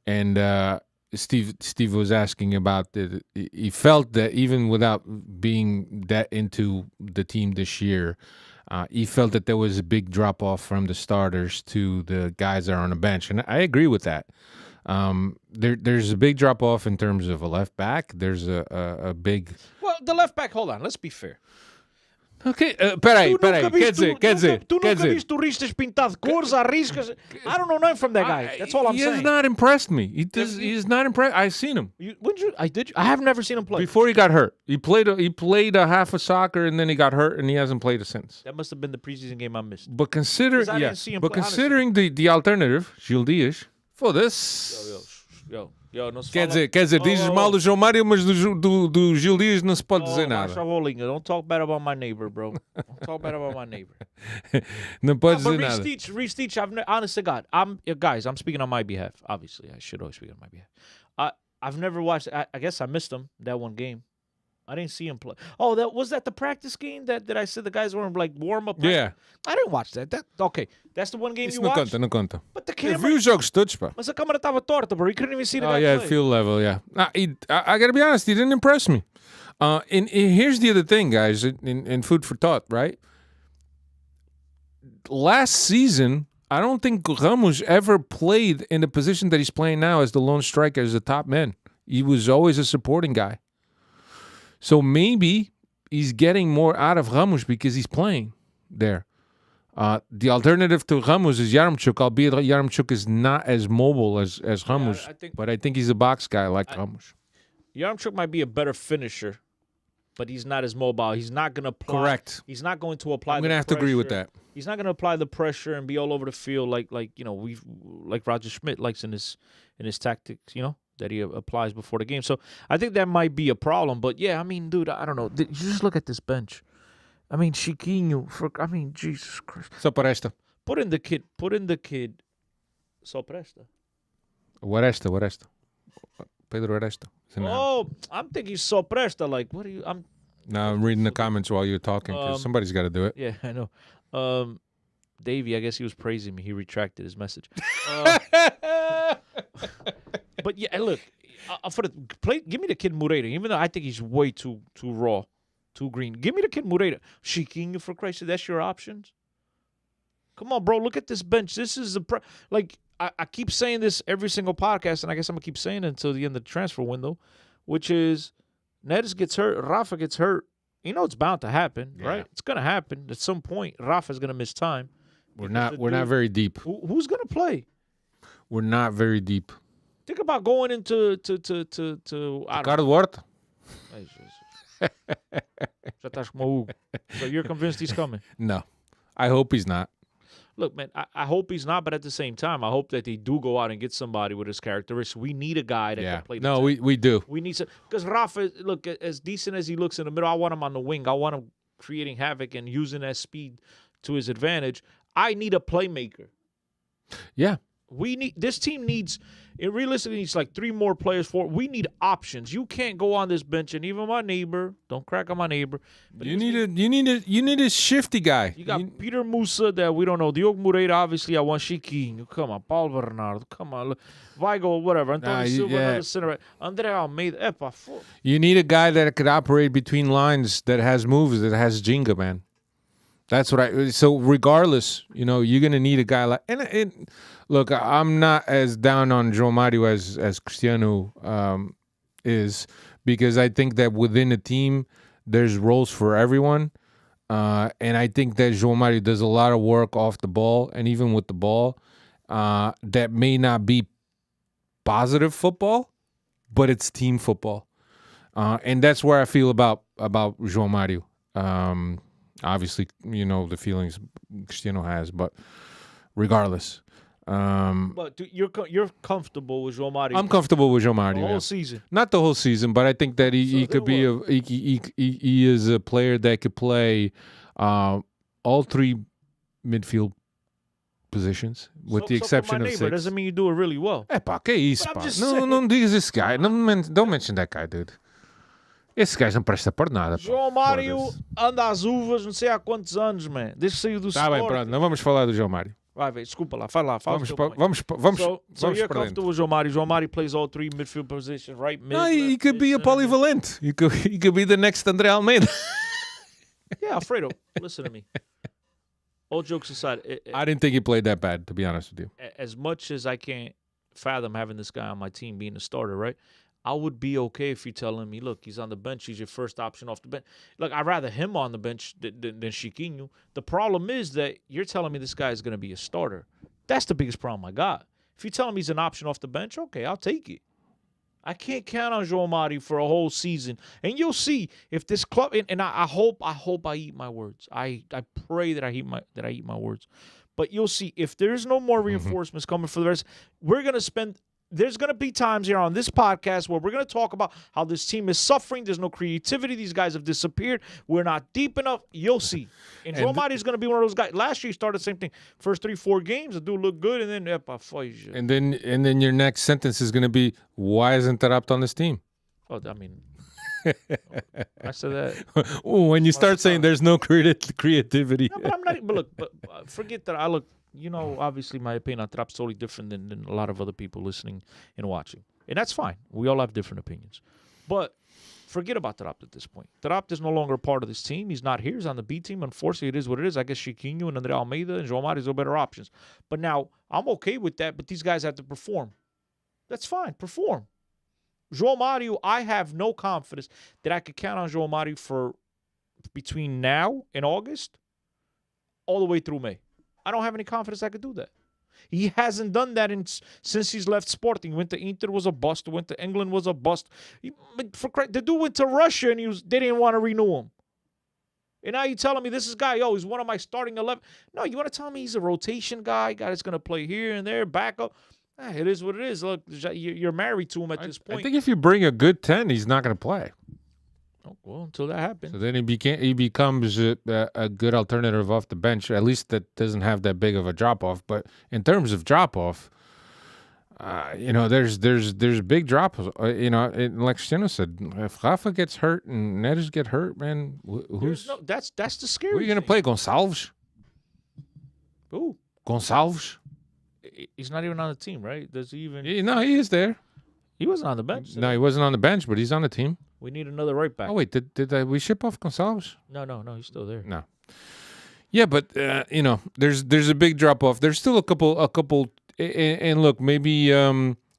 and Steve was asking about that. He felt that even without being that into the team this year, he felt that there was a big drop off from the starters to the guys that are on the bench, and I agree with that. There's a big drop off in terms of a left back. There's a big. Well, the left back. Hold on, let's be fair. Ok, peraí, quer dizer. Tu nunca viste turistas pintado de cores, arriscas. I don't know nothing from that guy. That's all I'm saying. He has not impressed me. He's not impressed. I've seen him. I have never seen him play. Before he got hurt. He played a half of soccer and then he got hurt and he hasn't played it since. That must have been the preseason game I missed. But considering the alternative, Gil Dias, for this. Yo, não se Quer dizer, dizes mal do João Mário, mas do Gil Dias não se pode dizer nada. Don't talk bad about my neighbor, bro. Don't talk bad about my neighbor. Não pode dizer nada. Reece Teach, honest to God, I'm speaking on my behalf. Obviously, I should always speak on my behalf. I've never watched. I guess I missed him that one game. I didn't see him play. Oh, was that the practice game that I said the guys were like warm up? Yeah. I didn't watch that. Okay. That's the one game you watched? Não conta. But the camera... Eu vi os jogos todos, pá. Mas a câmera estava torta, bro. You couldn't even see the guy play. Field level, yeah. I got to be honest, he didn't impress me. And here's the other thing, guys, in food for thought, right? Last season, I don't think Ramos ever played in the position that he's playing now as the lone striker, as the top man. He was always a supporting guy. So maybe he's getting more out of Ramos because he's playing there. The alternative to Ramos is Yaremchuk, albeit Yaremchuk is not as mobile as Ramos, but I think he's a box guy like Ramos. Yaremchuk might be a better finisher, but he's not as mobile. He's not going to apply. Correct. He's not going to apply. I'm going to have to agree with that. He's not going to apply the pressure and be all over the field like Roger Schmidt likes in his tactics, that he applies before the game. So I think that might be a problem. But yeah, I mean, dude, I don't know. You just look at this bench. I mean, Chiquinho. Jesus Christ. Só presta. Put in the kid. Só presta. What resta? Pedro Resta. Oh, I'm thinking só presta. Like, what are you? No, I'm reading the comments while you're talking because somebody's got to do it. Yeah, I know. Davey, I guess he was praising me. He retracted his message. But yeah, look, give me the kid Moreira, even though I think he's way too raw, too green. Give me the kid Moreira. Chiquinho, for Christ's sake, that's your options? Come on, bro, look at this bench. This is I keep saying this every single podcast, and I guess I'm going to keep saying it until the end of the transfer window, which is Neres gets hurt, Rafa gets hurt. It's bound to happen, right? It's going to happen. At some point, Rafa's going to miss time. We're not very deep. Who's going to play? We're not very deep. Think about going into Ricardo Horta. So you're convinced he's coming? No. I hope he's not. Look, man, I hope he's not, but at the same time, I hope that they do go out and get somebody with his characteristics. We need a guy that can play the No, 10. we do. We need some, because Rafa, look, as decent as he looks in the middle, I want him on the wing. I want him creating havoc and using that speed to his advantage. I need a playmaker. Yeah. This team needs, it realistically needs like 3 more players for it. We need options. You can't go on this bench, and even my neighbor, don't crack on my neighbor. But You need a shifty guy. You got Peter Musa that we don't know. Diogo Moreira, obviously, I want Chiquinho. Come on, Paulo Bernardo. Come on, look. Weigl, whatever. Antonio Silva, another center. André Almeida. You need a guy that could operate between lines, that has moves, that has Jenga, man. That's what so regardless, you're going to need a guy like, and look, I'm not as down on João Mario as Cristiano is, because I think that within a team, there's roles for everyone. And I think that João Mario does a lot of work off the ball and even with the ball that may not be positive football, but it's team football. And that's where I feel about João Mario. Obviously, the feelings Cristiano has, but regardless. But you're comfortable with João Mario? I'm comfortable with João Mario. The whole season? Not the whole season, but I think that he could be he is a player that could play all 3 midfield positions, with the exception of 6. Doesn't mean you do it really well. Que isso, pá. Não digas esse guy. Don't mention that guy, dude. Esse gajo não presta por nada. João Mário anda às uvas não sei há quantos anos, man. Desde que saiu do Sport. Tá bem, pronto. Não vamos falar do João Mário. Vai, velho. Desculpa lá. Fala lá. Vamos So you're comfortable with João Mário. João Mário plays all 3 midfield positions, right? No, he could be a polyvalent. He could be the next André Almeida. Yeah, Alfredo, listen to me. All jokes aside. I didn't think he played that bad, to be honest with you. As much as I can't fathom having this guy on my team being a starter, right? I would be okay if you telling me, look, he's on the bench. He's your first option off the bench. Look, I'd rather him on the bench than Chiquinho. The problem is that you're telling me this guy is going to be a starter. That's the biggest problem I got. If you're telling me he's an option off the bench, okay, I'll take it. I can't count on João Mario for a whole season. And you'll see if this club, and I hope I eat my words. I pray that I eat my words. But you'll see if there's no more reinforcements coming for the rest, there's going to be times here on this podcast where we're going to talk about how this team is suffering. There's no creativity. These guys have disappeared. We're not deep enough. You'll see. And João Mario is going to be one of those guys. Last year, he started the same thing. First 3-4 games, the dude looked good, and then... And then your next sentence is going to be, why isn't Taarabt on this team? Oh, I mean... I said that. When you start saying there's no creativity. No, but I'm not... But look, forget that. Obviously my opinion on Taarabt is totally different than a lot of other people listening and watching. And that's fine. We all have different opinions. But forget about Taarabt at this point. Taarabt is no longer a part of this team. He's not here. He's on the B team. Unfortunately, it is what it is. I guess Chiquinho and André Almeida and João Mario are better options. But now, I'm okay with that, but these guys have to perform. That's fine. Perform. João Mario, I have no confidence that I could count on João Mario for between now and August all the way through May. I don't have any confidence I could do that. He hasn't done that since he's left Sporting. Went to Inter, was a bust. Went to England, was a bust. The dude went to Russia and they didn't want to renew him. And now you're telling me this is guy, he's one of my starting 11. No, you want to tell me he's a rotation guy that's going to play here and there, backup. It is what it is. Look, you're married to him at this point. I think if you bring a good 10, he's not going to play. Oh, well, until that happens. So then he becomes a good alternative off the bench, at least that doesn't have that big of a drop-off. But in terms of drop-off, there's big drop-offs. Like Cristiano said, if Rafa gets hurt and Neres get hurt, man, that's the scary Who are you going to play, Gonçalves? Who? Gonçalves? He's not even on the team, right? Does he even... he is there. He wasn't on the bench. No, he wasn't on the bench, but he's on the team. We need another right back. Oh, wait, did we ship off Gonçalves? No, he's still there. No. Yeah, but, there's a big drop-off. There's still a couple, and look, maybe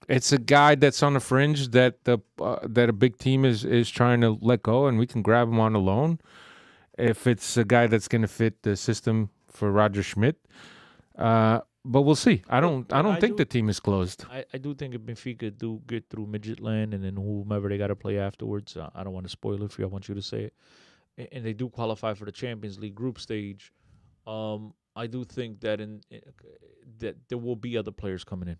it's a guy that's on the fringe that a big team is trying to let go, and we can grab him on a loan. If it's a guy that's going to fit the system for Roger Schmidt. But we'll see. I don't think the team is closed. I do think if Benfica do get through Midtjylland and then whomever they got to play afterwards, I don't want to spoil it for you. I want you to say it. And they do qualify for the Champions League group stage. I do think that that there will be other players coming in.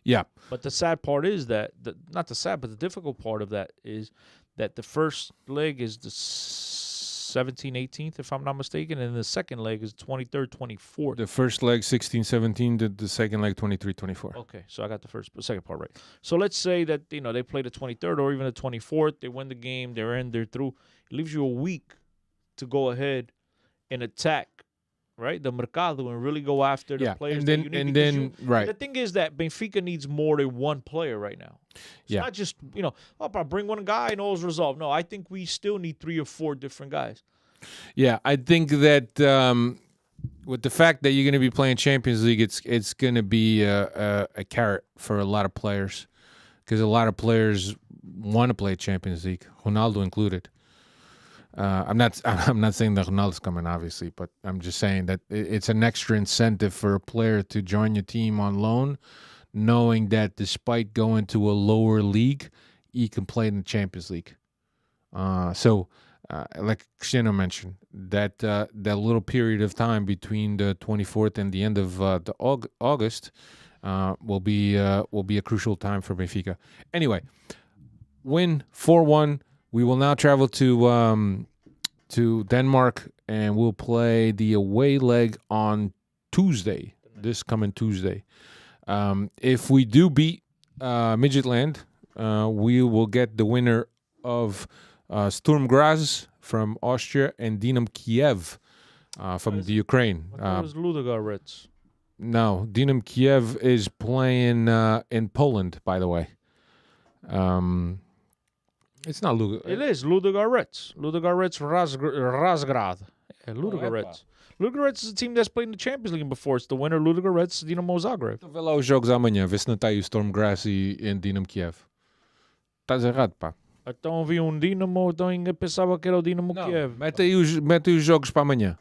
Yeah. But the sad part is that not the sad, but the difficult part of that is that the first leg is the 17th, 18th, if I'm not mistaken, and the second leg is 23rd, 24th. The first leg 16, 17, the second leg 23, 24. Okay, so I got the second part right. So let's say that they play the 23rd or even the 24th. They win the game. They're in. They're through. It leaves you a week to go ahead and attack, right, the mercado and really go after the players. And then, that you need right. The thing is that Benfica needs more than one player right now. It's not just I bring one guy and all's resolved. No, I think we still need 3 or 4 different guys. Yeah, I think that with the fact that you're going to be playing Champions League, it's going to be a carrot for a lot of players because a lot of players want to play Champions League, Ronaldo included. I'm not saying that Ronaldo's coming, obviously, but I'm just saying that it's an extra incentive for a player to join your team on loan, knowing that despite going to a lower league, he can play in the Champions League. Like Cristiano mentioned, that little period of time between the 24th and the end of the August will be a crucial time for Benfica. Anyway, win 4-1. We will now travel to Denmark, and we'll play the away leg on Tuesday, this coming Tuesday. If we do beat Midtjylland, we will get the winner of Sturm Graz from Austria and Dynamo Kiev from the Ukraine. It was Ludogorets. No, Dynamo Kiev is playing in Poland, by the way. It's not Ludogorets. It is Ludogorets. Ludogorets Razgrad. Yeah, Ludogorets. Ludogorets is a team that's played in the Champions League before. It's the winner, Ludogorets, Dinamo Zagreb. Vê lá os jogos amanhã, vê se não está aí o Sturm Graz e Dynamo Kiev. Estás errado, pá. Então vi Dinamo, então eu pensava que era o Dinamo Kiev. Mete aí os jogos para amanhã.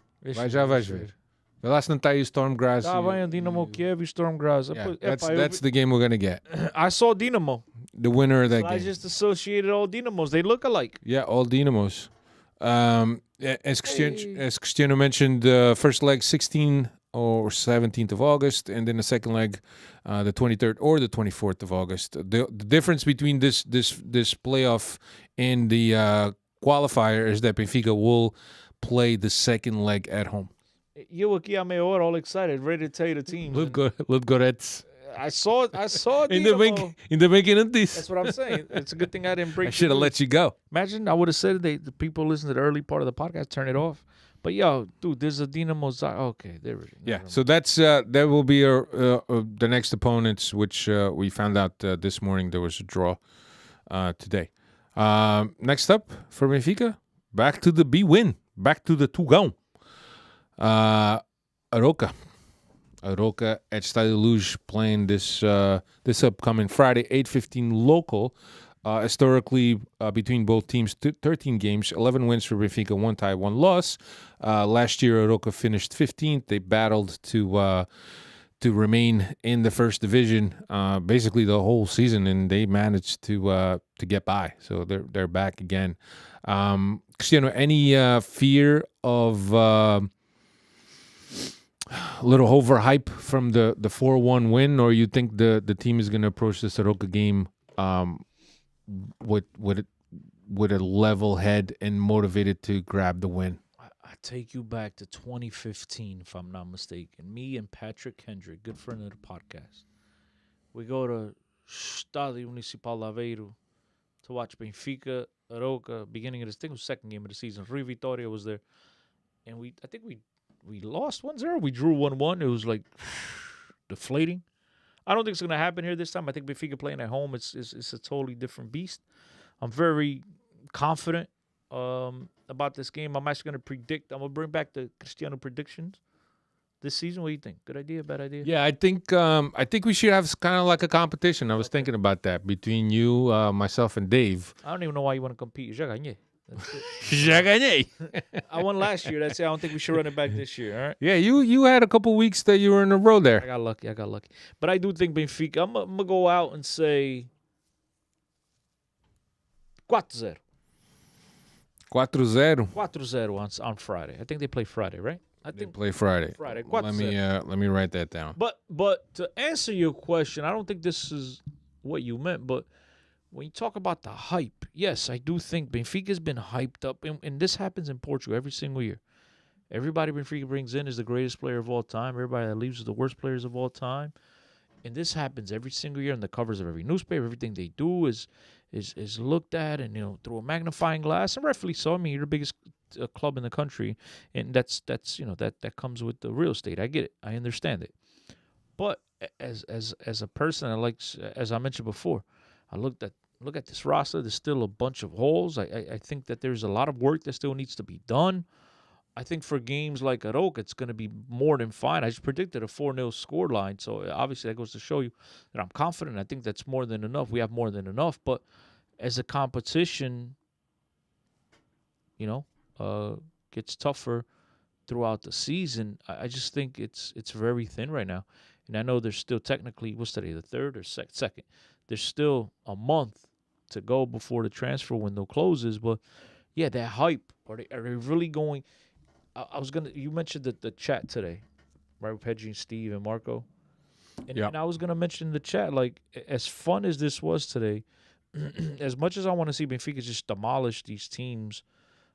Já vais ver. Vê lá se não está aí o Storm Graz. Tá bem, Dinamo Kiev e Storm Graz. Yeah, that's the game we're going to get. I saw Dinamo. The winner of that game. I just associated all Dynamos. They look alike. Yeah, all Dynamos. As Cristiano mentioned, first leg 16 or 17th of August, and then the second leg the 23rd or the 24th of August. The difference between this playoff and the qualifier is that Benfica will play the second leg at home. You aqui a meia hora, all excited, ready to tell you the teams. Ludogorets. I saw Ainda bem que não disse. That's what I'm saying. It's a good thing I didn't break. I should have let you go. Imagine I would have said the people listen to the early part of the podcast, turn it off. But yo, dude, there's a Dinamo Okay, there we go. Yeah, so that's that will be the next opponents, which we found out this morning. There was a draw today. Next up for Benfica, back to the B-win, back to the Tugão. Arouca at Estádio Luz playing this upcoming Friday, 8:15 local. Historically, between both teams, 13 games, 11 wins for Benfica, 1 tie, 1 loss. Last year, Arouca finished 15th. They battled to remain in the first division basically the whole season, and they managed to get by. So they're back again. Cristiano, any fear of a little overhype from the 4-1 win, or you think the team is going to approach this Arouca game with a level head and motivated to grab the win? I take you back to 2015, if I'm not mistaken. Me and Patrick Kendrick, good friend of the podcast, we go to Estádio Municipal Aveiro to watch Benfica, Arouca, beginning of this thing, was second game of the season. Rui Vitória was there, and I think we lost 1-0. We drew 1-1. It was like deflating. I don't think it's going to happen here this time. I think Benfica playing at home, it's a totally different beast. I'm very confident about this game. I'm actually going to predict. I'm going to bring back the Cristiano predictions this season. What do you think? Good idea, bad idea? Yeah, I think we should have kind of like a competition. I was thinking about that between you, myself, and Dave. I don't even know why you want to compete. Já ganhei. Já ganhei. I won last year. That's it. I don't think we should run it back this year. All right. Yeah, you had a couple weeks that you were in a row there. I got lucky. But I do think Benfica, I'm going to go out and say 4-0. 4-0. 4-0 on Friday. I think they play Friday, right? They play Friday. Friday. Let me write that down. But to answer your question, I don't think this is what you meant, but when you talk about the hype, yes, I do think Benfica's been hyped up, and this happens in Portugal every single year. Everybody Benfica brings in is the greatest player of all time. Everybody that leaves is the worst players of all time. And this happens every single year on the covers of every newspaper. Everything they do is looked at and, through a magnifying glass, and rightfully so. I mean, you're the biggest club in the country, and that's that comes with the real estate. I get it. I understand it. But as a person, as I mentioned before, I look at this roster. There's still a bunch of holes. I think that there's a lot of work that still needs to be done. I think for games like Arouca, it's going to be more than fine. I just predicted a 4-0 score line, so obviously that goes to show you that I'm confident. I think that's more than enough. We have more than enough. But as a competition, gets tougher throughout the season, I just think it's very thin right now. And I know there's still technically, what's today, the third or second? There's still a month to go before the transfer window closes. But, yeah, that hype, are they really going – you mentioned the chat today, right, with Pedri, Steve, and Marco. And I was going to mention the chat, like, as fun as this was today, as much as I want to see Benfica just demolish these teams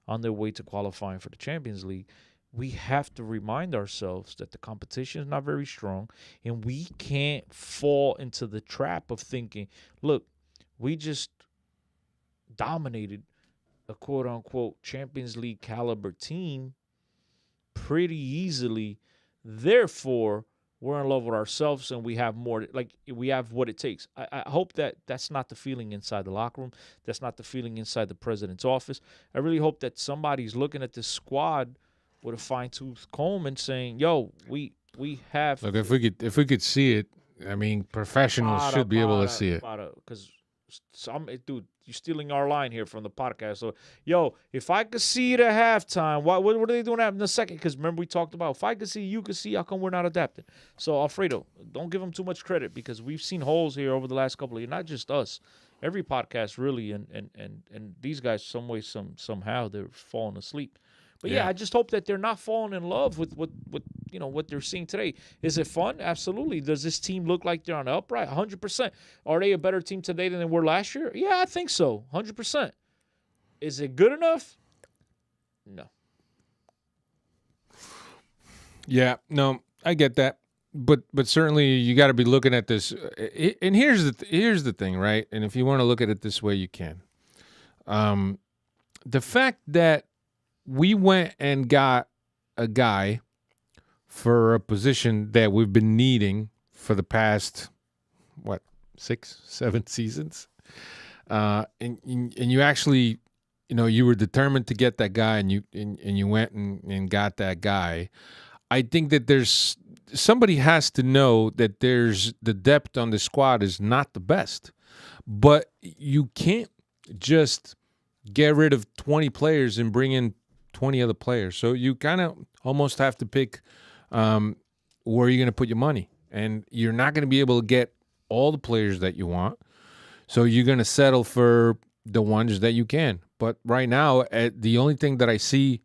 on their way to qualifying for the Champions League, we have to remind ourselves that the competition is not very strong, and we can't fall into the trap of thinking, look, we just dominated a quote-unquote Champions League caliber team pretty easily. Therefore, we're in love with ourselves and we have more, we have what it takes. I hope that that's not the feeling inside the locker room. That's not the feeling inside the president's office. I really hope that somebody's looking at this squad with a fine-tooth comb and saying, yo, we have. Look, if we could see it, I mean, professionals should be able to see it. Because dude, you're stealing our line here from the podcast. So, yo, if I could see it at halftime, what are they doing in the second? Because remember we talked about if I could see, you could see. How come we're not adapting? So, Alfredo, don't give them too much credit because we've seen holes here over the last couple of years. Not just us, every podcast really, and these guys somehow they're falling asleep. But yeah, I just hope that they're not falling in love with what they're seeing today. Is it fun? Absolutely. Does this team look like they're on the upright? 100%. Are they a better team today than they were last year? Yeah, I think so. 100%. Is it good enough? No. Yeah, no, I get that. But certainly you got to be looking at this. And here's the thing, right? And if you want to look at it this way, you can. The fact that we went and got a guy for a position that we've been needing for the past, 6-7 seasons. And you actually, you were determined to get that guy and you went and got that guy. I think that somebody has to know that there's the depth on the squad is not the best, but you can't just get rid of 20 players and bring in 20 other players. So you kind of almost have to pick where you're going to put your money. And you're not going to be able to get all the players that you want. So you're going to settle for the ones that you can. But right now, the only thing that I see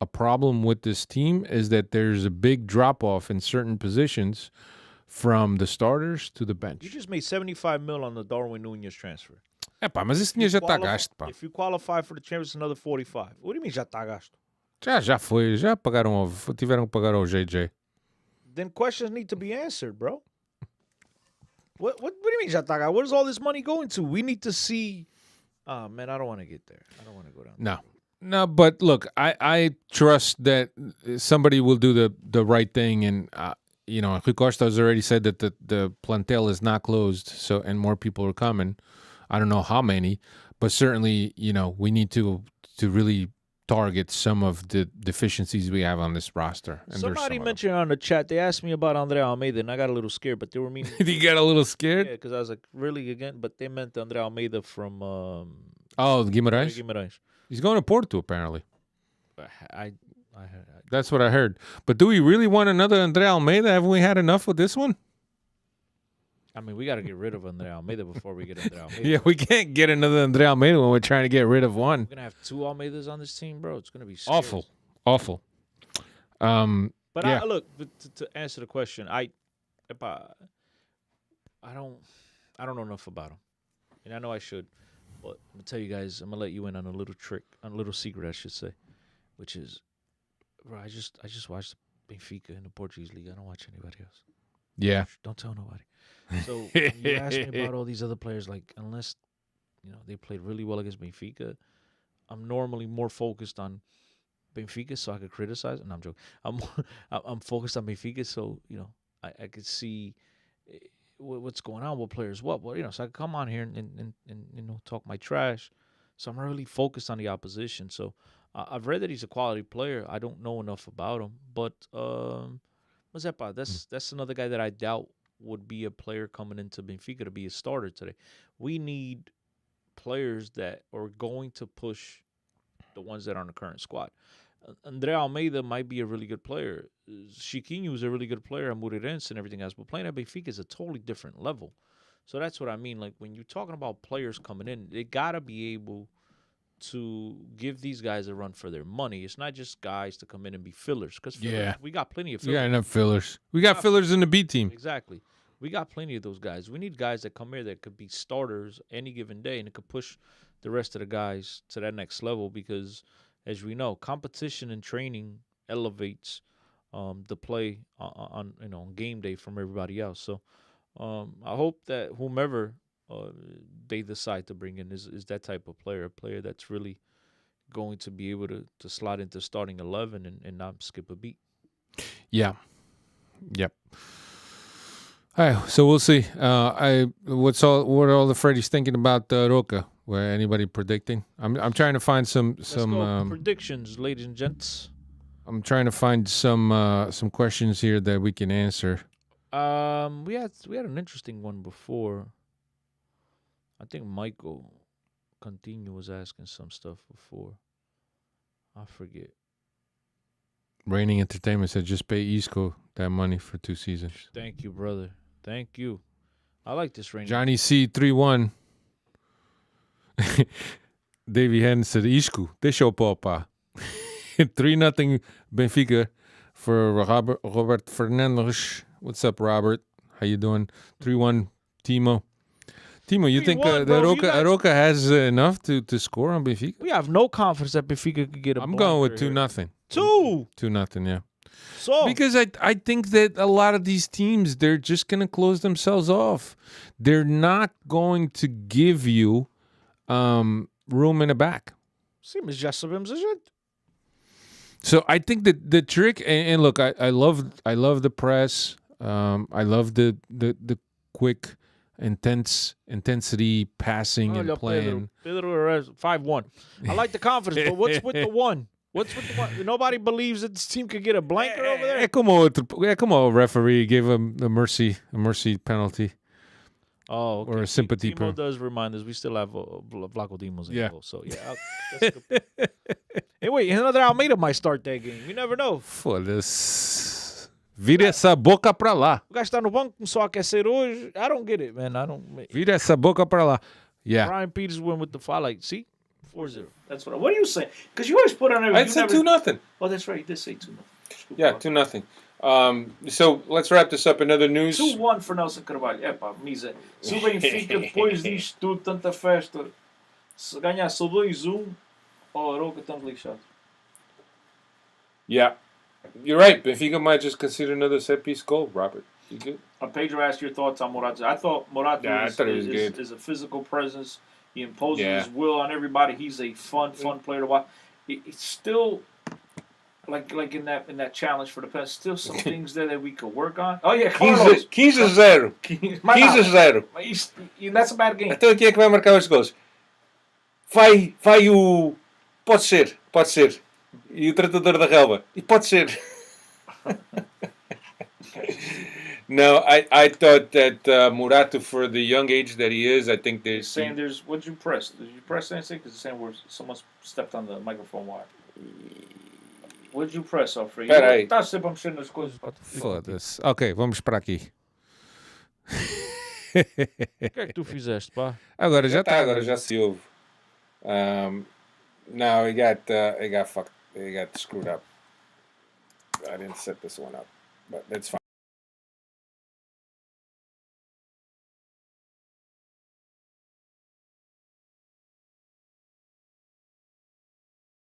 a problem with this team is that there's a big drop-off in certain positions from the starters to the bench. You just made $75 million on the Darwin Núñez transfer. Pá, mas isso já está gasto, pá. If you qualify for the Champions, another 45. What do you mean já está gasto? Já foi. Já tiveram que pagar ao JJ. Then questions need to be answered, bro. What do you mean já está gasto? Where's all this money going to? We need to see. Oh, man, I don't want to get there. I don't want to go down. No, but look, I trust that somebody will do the right thing. And, Rui Costa has already said that the plantel is not closed, and more people are coming. I don't know how many, but certainly, we need to really target some of the deficiencies we have on this roster. And somebody mentioned on the chat, they asked me about André Almeida, and I got a little scared, but they were meaning... You got a little scared? Yeah, because I was like, really, again? But they meant André Almeida from... Guimarães? He's going to Porto, apparently. I That's what I heard. But do we really want another André Almeida? Haven't we had enough with this one? I mean, we got to get rid of André Almeida before we get André Almeida. Yeah, we can't get another André Almeida when we're trying to get rid of one. We're going to have two Almeidas on this team, bro. It's going to be scary. Awful. But Yeah. to answer the question, I don't know enough about him, and I know I should. But I'm gonna tell you guys, I'm gonna let you in on a little trick, on a little secret, I should say, which is, bro, I just watched Benfica in the Portuguese league. I don't watch anybody else. Yeah. Don't tell nobody. So when you ask me about all these other players, like unless they played really well against Benfica, I'm normally more focused on Benfica so I could criticize. No, I'm joking. I'm focused on Benfica so I could see what's going on, what players what so I could come on here and talk my trash. So I'm really focused on the opposition. So I've read that he's a quality player. I don't know enough about him, but Mazepa, that's another guy that I doubt would be a player coming into Benfica to be a starter today. We need players that are going to push the ones that are on the current squad. Andre Almeida might be a really good player. Chiquinho is a really good player. Moreirense and everything else. But playing at Benfica is a totally different level. So that's what I mean. Like, when you're talking about players coming in, they got to be able to give these guys a run for their money. It's not just guys to come in and be fillers. Because we got plenty of fillers. We got enough fillers. We got fillers in the B team. Exactly. We got plenty of those guys. We need guys that come here that could be starters any given day and it could push the rest of the guys to that next level because, as we know, competition and training elevates the play on game day from everybody else. So I hope that whomever they decide to bring in is that type of player, a player that's really going to be able to slot into starting 11 and not skip a beat. Yeah. Yep. All right, so we'll see. What are all the Freddies thinking about Arouca? Were anybody predicting? I'm trying to find some predictions, ladies and gents. I'm trying to find some questions here that we can answer. We had an interesting one before. I think Michael Continue was asking some stuff before. I forget. Raining Entertainment said just pay Isco that money for 2 seasons. Thank you, brother. Thank you. I like this Raining. Johnny C 3-1. Davey Henn said Isco, deixa o popa. 3-0 Benfica for Robert Fernandes. What's up, Robert? How you doing? 3-1 Timo. Timo, you think that Arouca has enough to score on Benfica? We have no confidence that Benfica could get a I'm going with 2-0. 2-0, yeah. So because I think that a lot of these teams, they're just going to close themselves off. They're not going to give you room in the back. Sim, mas já sabemos a gente. So I think that the trick, and look, I love the press. I love the quick intensity passing and playing. Pedro 5-1. I like the confidence, but what's with the one? What's with the one? Nobody believes that this team could get a blanket over there. Como a referee gave him a mercy penalty. Oh, okay. Or a sympathy. Timo does remind us we still have Vlaco Dimos in goal. So, yeah. That's good. Hey, wait, another Almeida might start that game. You never know. Foda-se. Vira essa boca pra lá. O gajo está no banco, começou a aquecer hoje. I don't get it, man. Vira essa boca pra lá. Yeah. Brian Peters went with the foul. Like, see? 4-0. That's what are you saying? Because you always put on everything. I said 2-0. Oh, that's right. You did say 2-0. Yeah, 2-0. So let's wrap this up. Another news. 2-1 for Nelson Carvalho. Epá, misa. Se o Benfica depois disto tudo, tanta festa, se ganhar só 2-1, Arouca estamos lixados. Yeah. You're right. Benfica might just consider another set-piece goal, Robert. You good? Pedro asked your thoughts on Morata. I thought Morata is a physical presence. He imposes his will on everybody. He's a fun player to watch. It's still like in that challenge for the past. Still some things there that we could work on. Oh yeah, Carlos. 15-0. 15-0. That's a bad game. Então quem é que vai marcar os gols? Vai o... Pode ser. E o tratador da relva. E pode ser. No, I thought that Morata, for the young age that he is, I think there's... Saying there's... What did you press? Did you press anything? Because it's saying where someone stepped on the microphone wire. What did you press, Alfredo? Espera aí. Está sempre a mexer nas coisas. Foda-se. Ok, vamos para aqui. O que é que tu fizeste, pá? Agora já se ouve. No, he got fucked. He got screwed up. I didn't set this one up, but that's fine.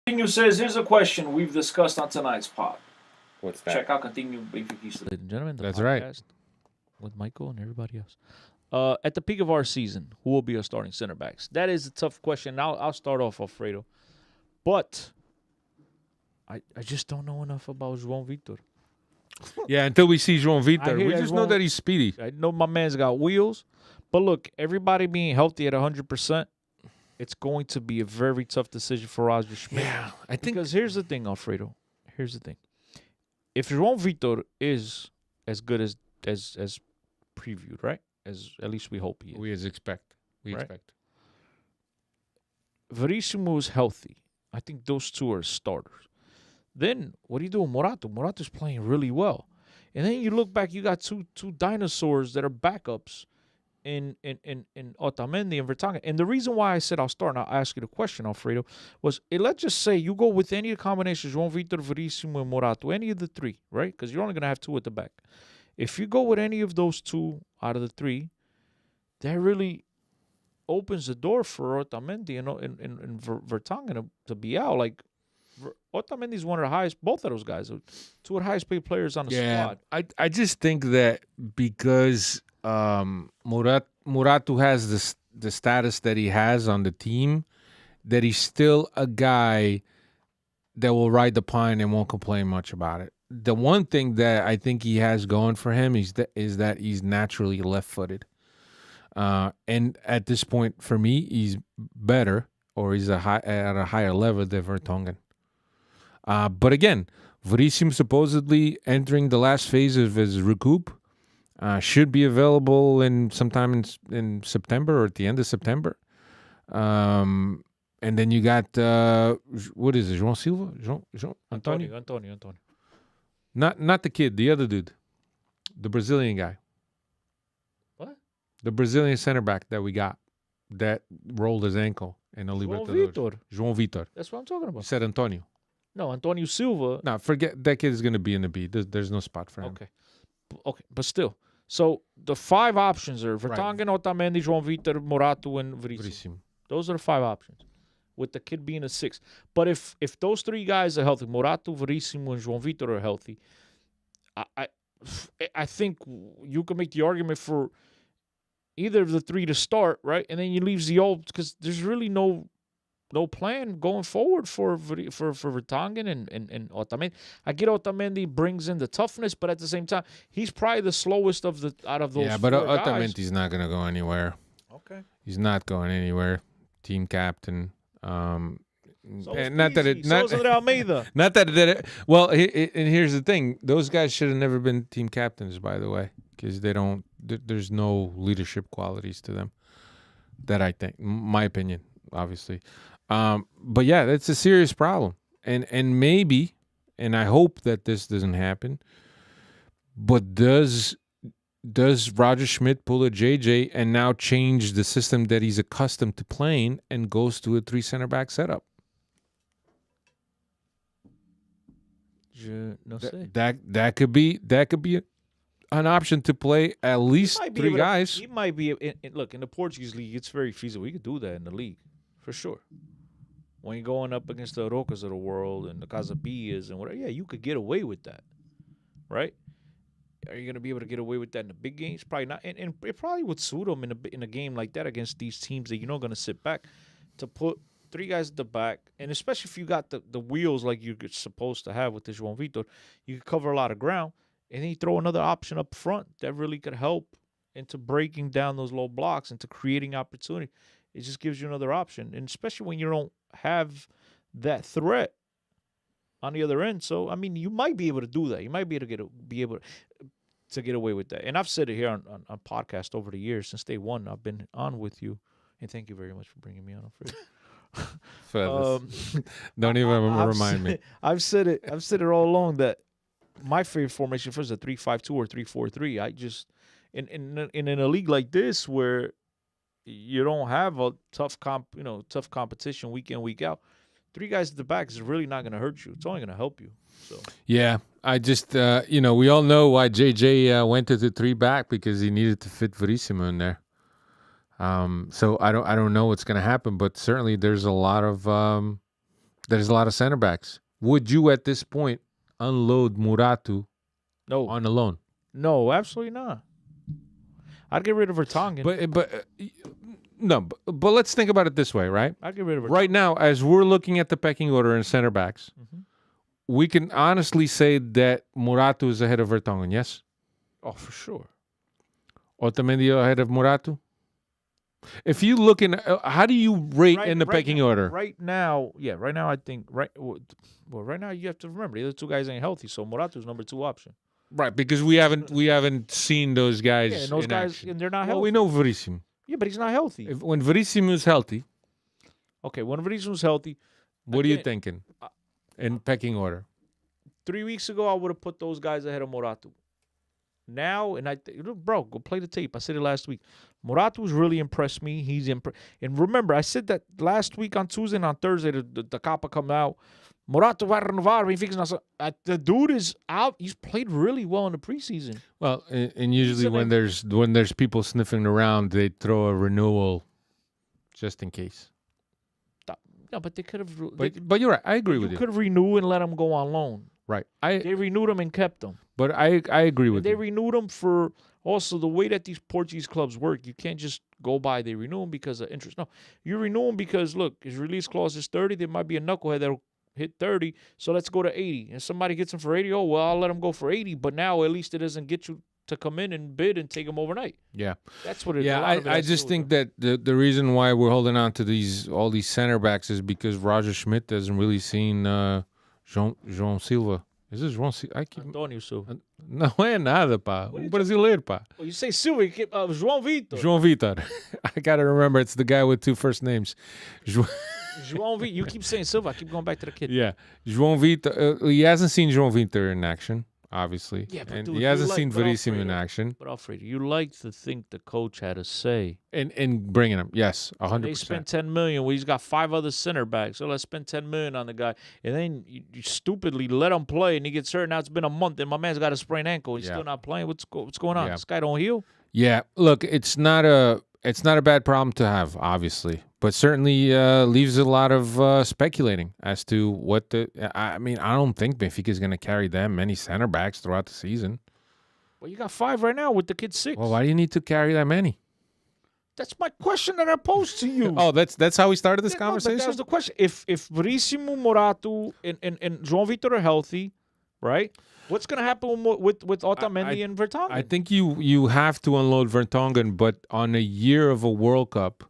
Coutinho says, here's a question we've discussed on tonight's pod. What's that? Check out Coutinho Benfica. Ladies and gentlemen, the That's podcast right. with Michael and everybody else. At the peak of our season, who will be our starting center backs? That is a tough question. I'll start off, Alfredo. But I just don't know enough about João Vitor. Yeah, until we see João I Vitor, hear we that just know João- that he's speedy. I know my man's got wheels. But look, everybody being healthy at 100%, it's going to be a very tough decision for Roger Schmidt. Yeah, I think Because here's the thing, Alfredo. Here's the thing. If João Vitor is as good as previewed, right? As at least we hope he is. we expect. Right. Expect. Verissimo is healthy. I think those two are starters. Then what do you do with Morato? Morato's playing really well. And then you look back, you got two dinosaurs that are backups in Otamendi and Vertonghen. And the reason why I said I'll start, and I'll ask you the question, Alfredo, was let's just say you go with any of the combinations, João Vitor, Verissimo, and Morato, any of the three, right? Because you're only going to have two at the back. If you go with any of those two out of the three, that really opens the door for Otamendi and Vertonghen to be out. Like, Otamendi is one of the highest, both of those guys, two of the highest paid players on the squad. I just think that because Morato has the status that he has on the team, that he's still a guy that will ride the pine and won't complain much about it. The one thing that I think he has going for him is that he's naturally left-footed. And at this point, for me, he's better, or he's at a higher level than Vertonghen. But again, Verissimo supposedly entering the last phase of his recoup, should be available sometime in September or at the end of September. And then you got what is it, João Silva? João Antonio? Antonio. Not the kid, the other dude, the Brazilian guy. What? The Brazilian center back that we got that rolled his ankle in the Libertadores. João Vitor. That's what I'm talking You about. said Antonio. No, Antonio Silva. No, forget that kid is going to be in the B. There's no spot for him. Okay, but still. So the five options are Vertonghen, Otamendi, João Vitor, Morato, and Verissimo. Those are the five options, with the kid being a six. But if those three guys are healthy, Morato, Verissimo, and João Vitor are healthy, I think you can make the argument for either of the three to start, right? And then you leave the old, because there's really no plan going forward for Vertonghen and Otamendi. I get Otamendi brings in the toughness, but at the same time, he's probably the slowest out of those. Yeah, but four guys. Otamendi's not going to go anywhere. Okay. He's not going anywhere. Team captain. So And not that it not, Almeida. not that it, well, and here's the thing: those guys should have never been team captains, by the way, because they don't. There's no leadership qualities to them. That I think, my opinion, obviously. But yeah, that's a serious problem, and maybe, and I hope that this doesn't happen. But does Roger Schmidt pull a JJ and now change the system that he's accustomed to playing and goes to a 3 center back setup? That could be an option to play at least 3 guys. He might be. Look, in the Portuguese league, it's very feasible. He could do that in the league, for sure. When you're going up against the Aroucas of the world and the Casabias and whatever, yeah, you could get away with that, right? Are you going to be able to get away with that in the big games? Probably not. And it probably would suit him in a game like that against these teams that you're not going to sit back to put 3 guys at the back. And especially if you got the wheels like you're supposed to have with this João Vitor, you could cover a lot of ground. And then you throw another option up front that really could help into breaking down those low blocks, into creating opportunity. It just gives you another option. And especially when you don't have that threat on the other end. So, I mean, you might be able to do that. You might be able to get away with that. And I've said it here on podcast over the years. Since day one, I've been on with you. And thank you very much for bringing me on, Alfredo. Don't even remind me. I've said it all along that my favorite formation first is a 3-5-2 or 3-4-3. I just in a league like this where you don't have a tough competition week in, week out, three guys at the back is really not going to hurt you. It's only going to help you. So Yeah, I just we all know why JJ went to the 3 back because he needed to fit Verissimo in there. So I don't know what's going to happen, but certainly there's a lot of center backs. Would you at this point unload Muratu no, on a loan? no, absolutely not. I'd get rid of Vertonghen. But let's think about it this way, right? I'd get rid of Vertonghen. Right now, as we're looking at the pecking order in center backs, we can honestly say that Muratu is ahead of Vertonghen, yes? Oh, for sure. Otamendi ahead of Muratu? If you look in, how do you rate in the pecking order? Right now, I think right now you have to remember the other two guys ain't healthy, so Morato's number 2 option. Right, because we haven't seen those guys. Yeah, and those in guys, action. and they're not Well, healthy. we know Verissimo. Yeah, but he's not healthy. When Verissimo is healthy, Okay, when Verissimo's healthy, what are you again, thinking in pecking order? 3 weeks ago, I would have put those guys ahead of Moratu. Now, and bro, go play the tape. I said it last week. Moratu's really impressed me. He's and remember, I said that last week on Tuesday and on Thursday, the Capa come out. Moratu vai renovar. The dude is out. He's played really well in the preseason. Well, and usually when there's people sniffing around, they throw a renewal just in case. No, but they could have. But you're right. I agree with You you. could have renewed and let him go on loan. Right. They renewed him and kept him. But I agree with They you. renewed him for also the way that these Portuguese clubs work. You can't just go by. They renew him because of interest. No, you renew him because look, his release clause is 30. There might be a knucklehead that'll hit 30. So let's go to 80. And somebody gets him for 80. Oh well, I'll let him go for 80. But now at least it doesn't get you to come in and bid and take him overnight. Yeah. That's what it is. Yeah, I just think that the reason why we're holding on to all these center backs is because Roger Schmidt hasn't really seen João Silva. Is this João Silva? Antônio Silva. Não é nada, pá. Brasileiro, pá. You say Silva, João Vitor. João Vitor. I got to remember it's the guy with 2 first names. João Vitor. You keep saying Silva. I keep going back to the kid. Yeah. João Vitor. He hasn't seen João Vitor in action, obviously. Yeah, but and dude, he hasn't you seen like- but Verissimo in Alfredo- action. But Alfredo, you like to think the coach had a say. And bringing him. Yes, 100%. They spent $10 million. Well, he's got 5 other center backs. So let's spend $10 million on the guy. And then you stupidly let him play and he gets hurt. Now it's been a month and my man's got a sprained ankle. He's Yeah. still not playing. What's going on? Yeah. This guy don't heal? Yeah, look, it's not a bad problem to have, obviously, but certainly leaves a lot of speculating as to what I mean, I don't think Benfica is going to carry that many center backs throughout the season. Well, you got 5 right now with the kid 6. Well, why do you need to carry that many? That's my question that I posed to you. Oh, that's how we started this Yeah, no, conversation. that was the question. If Verissimo, Moratu, and João Vitor are healthy, right? What's going to happen with Otamendi and Vertonghen? I think you have to unload Vertonghen, but on a year of a World Cup,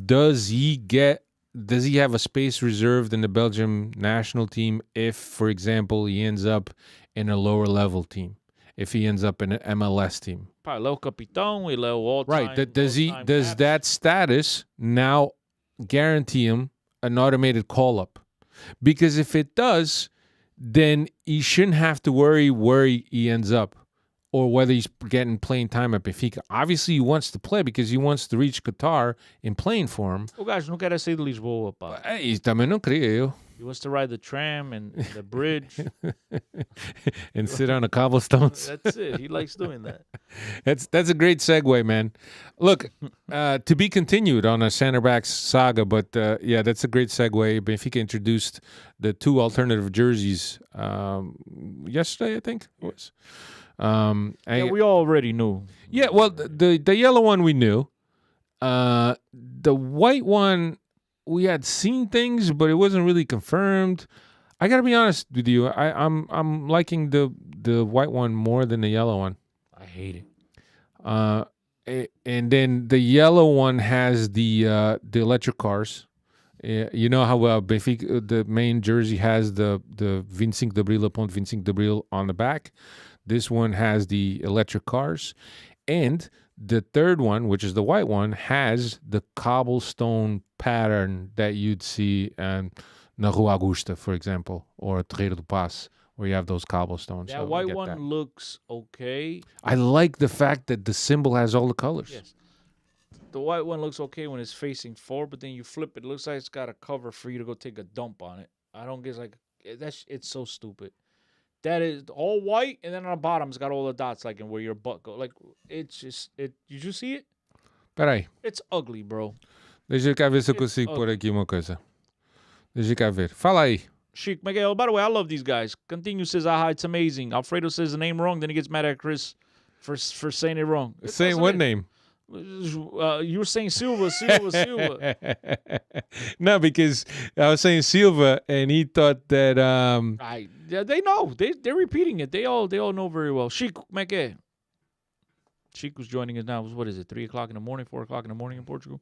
does he have a space reserved in the Belgium national team if, for example, he ends up in a lower level team? If he ends up in an MLS team? Ele é o capitão, ele é o all-time. Right. Does all-time that status now guarantee him an automated call-up? Because if it does, then he shouldn't have to worry where he ends up or whether he's getting playing time at Benfica. Obviously, he wants to play because he wants to reach Qatar in playing form. O gajo não quer sair de Lisboa, pá. He também não queria eu. He wants to ride the tram and the bridge. And sit on the cobblestones. That's it. He likes doing that. That's a great segue, man. Look, to be continued on a center backs saga, but yeah, that's a great segue. Benfica introduced the 2 alternative jerseys yesterday, I think it was. Yeah, we already knew. Yeah, well, the yellow one we knew. The white one, we had seen things, but it wasn't really confirmed. I gotta be honest with you. I'm liking the white one more than the yellow one. I hate it. And then the yellow one has the electric cars. You know how Benfica, the main jersey has the 25 de Abril, Ponte 25 de Abril on the back. This one has the electric cars. And the third one, which is the white one, has the cobblestone pattern that you'd see na Rua Augusta, for example, or Terreiro do Passo, where you have those cobblestones. That So I white get one that. looks okay. I like the fact that the symbol has all the colors. Yes. The white one looks okay when it's facing forward, but then you flip it. It looks like it's got a cover for you to go take a dump on it. I don't get like it's so stupid. That is all white, and then on the bottom it's got all the dots like in where your butt go. Like it's just it. Did you see it? Peraí. It's ugly, bro. Deixa eu cá ver se eu consigo pôr aqui uma coisa. Deixa eu cá ver. Fala aí. Chic Miguel. By the way, I love these guys. Continue says, aha, it's amazing. Alfredo says the name wrong, then he gets mad at Chris for saying it wrong. Saying what name? You were saying Silva. No, because I was saying Silva, and he thought that. Yeah, they know. They're repeating it. They all know very well. Chic Miguel. Chic was joining us now. What is it? 3 o'clock in the morning, 4 o'clock in the morning in Portugal.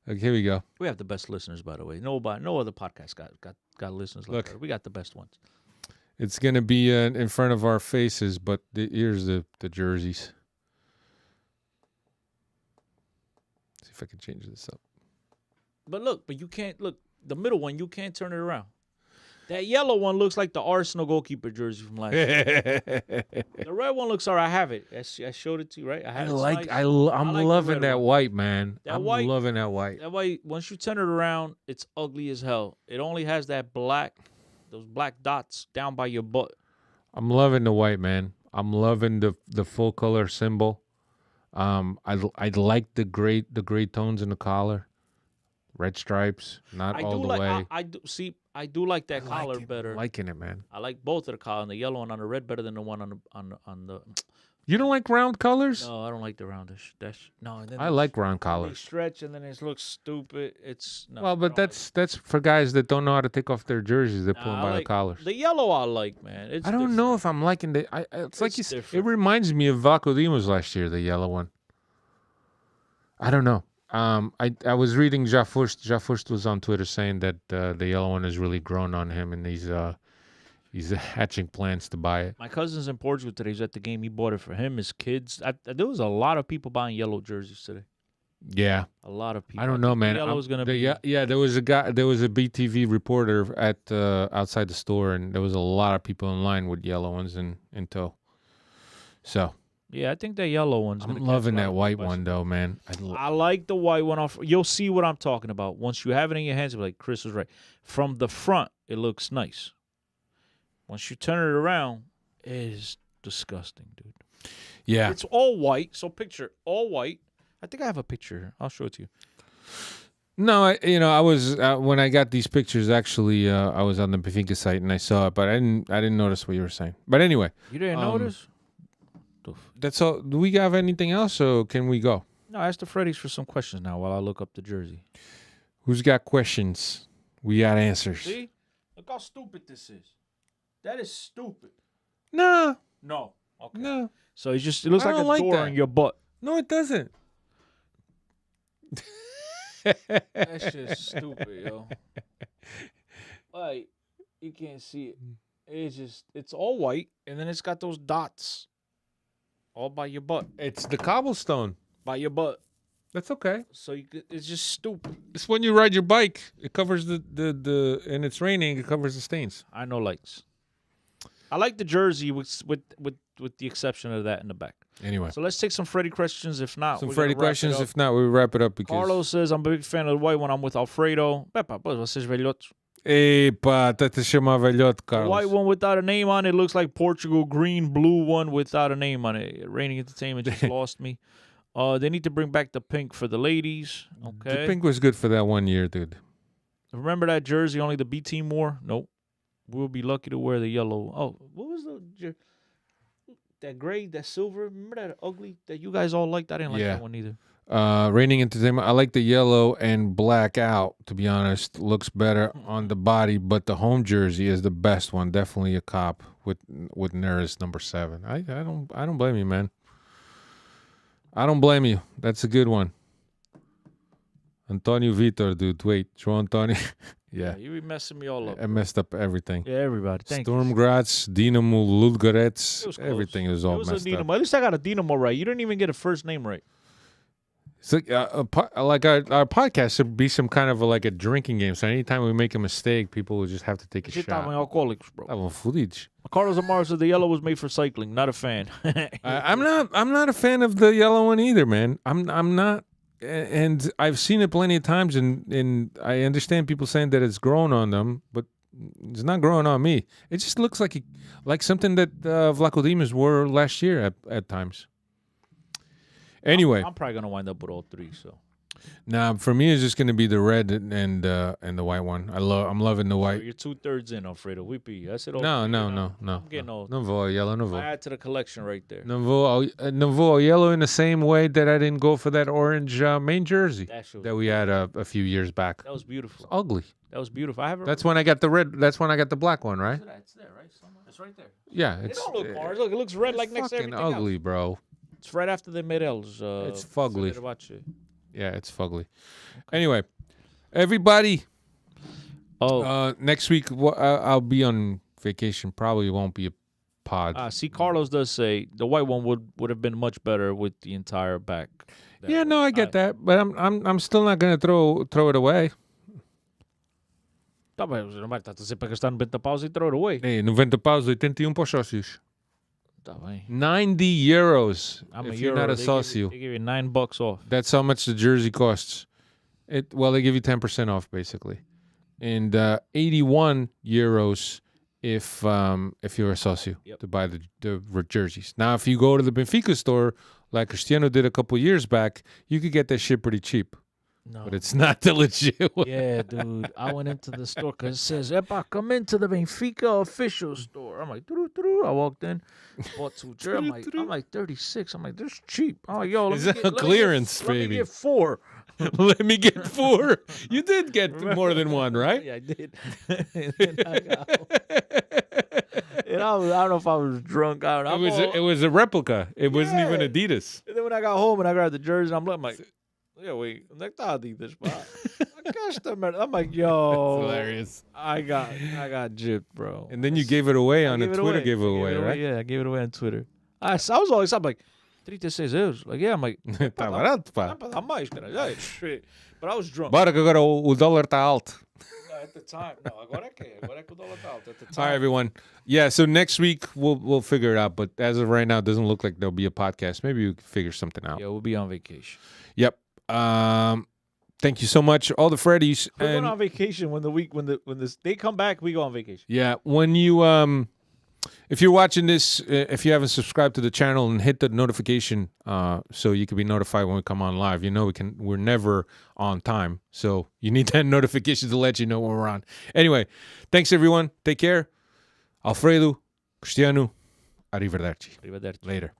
Okay, here we go. We have the best listeners, by the way. No other podcast got listeners like that. We got the best ones. It's gonna be in front of our faces, but here's the jerseys. See if I can change this up. But you can't look the middle one. You can't turn it around. That yellow one looks like the Arsenal goalkeeper jersey from last year. The red one looks all right. I have it. I showed it to you, right? I'm like loving that white, man. I'm loving that white. That white, once you turn it around, it's ugly as hell. It only has that those black dots down by your butt. I'm loving the white, man. I'm loving the full color symbol. I like the gray tones in the collar. Red stripes, not all the way. I do like that collar better. I'm liking it, man. I like both of the collar, and the yellow and on the red better than the one on the. You don't like round colors? No, I don't like the roundish. No, and then I like round they collars. stretch and then it looks stupid. But that's for guys that don't know how to take off their jerseys. They pull them by the collars. The yellow I like, man. I don't know if I'm liking the. It's like it reminds me of Vaco Dimas last year, the yellow one. I don't know. I was reading Jafust. Jafust was on Twitter saying that the yellow one has really grown on him, and he's hatching plans to buy it. My cousin's in Portugal today. He's at the game. He bought it for him, his kids. There was a lot of people buying yellow jerseys today. Yeah, a lot of people. I don't know, man. Yellow was gonna be. Yeah. There was a guy. There was a BTV reporter at outside the store, and there was a lot of people in line with yellow ones in tow. So. Yeah, I think that yellow one's. I'm loving that white one though, man. I like the white one off. You'll see what I'm talking about once you have it in your hands. You'll be like Chris was right. From the front, it looks nice. Once you turn it around, it is disgusting, dude. Yeah, it's all white. So picture all white. I think I have a picture here. I'll show it to you. No, I was when I got these pictures. Actually, I was on the Benfica site and I saw it, but I didn't notice what you were saying. But anyway, you didn't notice. That's all. Do we have anything else, or can we go? No, ask the Freddies for some questions now while I look up the jersey. Who's got questions? We got answers. See? Look how stupid this is. That is stupid. No. Okay. No. So it looks like a door in your butt. No, it doesn't. That's just stupid, yo. Like, you can't see it. It's all white, and then it's got those dots. All by your butt. It's the cobblestone. By your butt. That's okay. So it's just stupid. It's when you ride your bike. It covers the and it's raining. It covers the stains. I know likes. I like the jersey with the exception of that in the back. Anyway. So let's take some Freddy questions. If not, some Freddy questions. If not, we wrap it up because Carlos says I'm a big fan of the white one. I'm with Alfredo. Pepa, pois vocês velhotes. Epa, até te chamar velhote, Carlos. The white one without a name on it looks like Portugal. Green, blue one without a name on it. Raining Entertainment just lost me. They need to bring back the pink for the ladies. Okay. The pink was good for that 1 year, dude. Remember that jersey only the B team wore? Nope. We'll be lucky to wear the yellow. Oh, what was that gray, that silver? Remember that ugly that you guys all liked? I didn't like that one either. Raining Entertainment. I like the yellow and black out, to be honest. Looks better on the body, but the home jersey is the best one. Definitely a cop with Neres number 7. I don't blame you, man. I don't blame you. That's a good one. Antonio Vitor, dude. Wait, João Antonio. Yeah. You be messing me all up. I messed up everything. Yeah, everybody. Thank Storm Graz, Dinamo, Ludogorets. Everything was all messed up. At least I got a Dinamo right. You didn't even get a first name right. So, like our podcast should be some kind of a drinking game. So anytime we make a mistake, people will just have to take a shot. Estavam alcoholics, bro. Estavam fodidos. Carlos Amaro said the yellow was made for cycling. Not a fan. I'm not a fan of the yellow one either, man. I'm not. and I've seen it plenty of times, and I understand people saying that it's grown on them, but it's not growing on me. It just looks like something that Vlaco Dimas wore last year at times. Anyway, I'm probably gonna wind up with all three. So nah, for me it's just gonna be the red and the white one. I'm loving the white. you're 2/3 in, Alfredo. Weepy. That's it. All No. I'm getting old. Não vou yellow, não vou. I add to the collection right there. Não vou yellow in the same way that I didn't go for that orange main jersey that we had a few years back. That was beautiful. Ugly. That was beautiful. I have it. That's when I got the red. That's when I got the black one, right? It's there, right? Somewhere. It's right there. Yeah, It it's don't look orange. Look, it looks red like next to fucking everything ugly, else. bro. It's right after the Mirels. It's fugly. Fenerbahce. Yeah, it's fugly. Anyway, everybody. Next week I'll be on vacation. Probably won't be a pod. See, Carlos does say the white one would have been much better with the entire back. Yeah, no, I get that, but I'm still not gonna throw it away. Tá bem, você não vai estar a dizer para gastar 90 paus e throw it away. Hey, 90 paus, 81 para os sócios. Tá bem. 90 euros I'm if a you're Euro. not a They give socio. you- They give you $9 off. That's how much the jersey costs. Well, they give you 10% off basically, and 81 euros if you're a socio to buy the jerseys. Now, if you go to the Benfica store like Cristiano did a couple years back, you could get that shit pretty cheap. No. But it's not the legit one. Yeah, dude. I went into the store because it says, Epa, come into the Benfica official store. I'm like, doo-doo-doo-doo. I walked in, bought two jerseys. I'm like 36. I'm like, this is cheap. I'm like, yo, Is that a clearance, let me baby? get 4. Let me get 4. You did get more than one, right? Yeah, I did. And then I got home. And I don't know if I was drunk. I don't know. It was a replica. It wasn't even Yeah. Adidas. And then when I got home and I grabbed the jersey, I'm like, yeah, wait, onde é que tá a Adidas, pá? I'm like, yo, That's hilarious. I got gypped, bro. And then you gave it away I on a gave it Twitter away. giveaway, I gave it right? away, yeah, I gave it away on Twitter. I was all excited. I'm like, 36 euros. Like, yeah, I'm like, Tá barato, pá. Dá pra mais, cara. Yeah, shit. But I was drunk. Bora que agora o dólar tá alto. At the time. No, agora é que o dólar tá alto. At the time. All right, everyone. Yeah, so next week we'll figure it out. But as of right now, it doesn't look like there'll be a podcast. Maybe we can figure something out. Yeah, we'll be on vacation. Yep. Thank you so much, all the Freddies. We're going And on vacation when they come back. We go on vacation. yeah, when you if you're watching this, if you haven't subscribed to the channel and hit the notification, so you can be notified when we come on live. You know we're never on time, so you need that notification to let you know when we're on. Anyway, thanks everyone. Take care. Alfredo, Cristiano, arrivederci. Arrivederci. Later.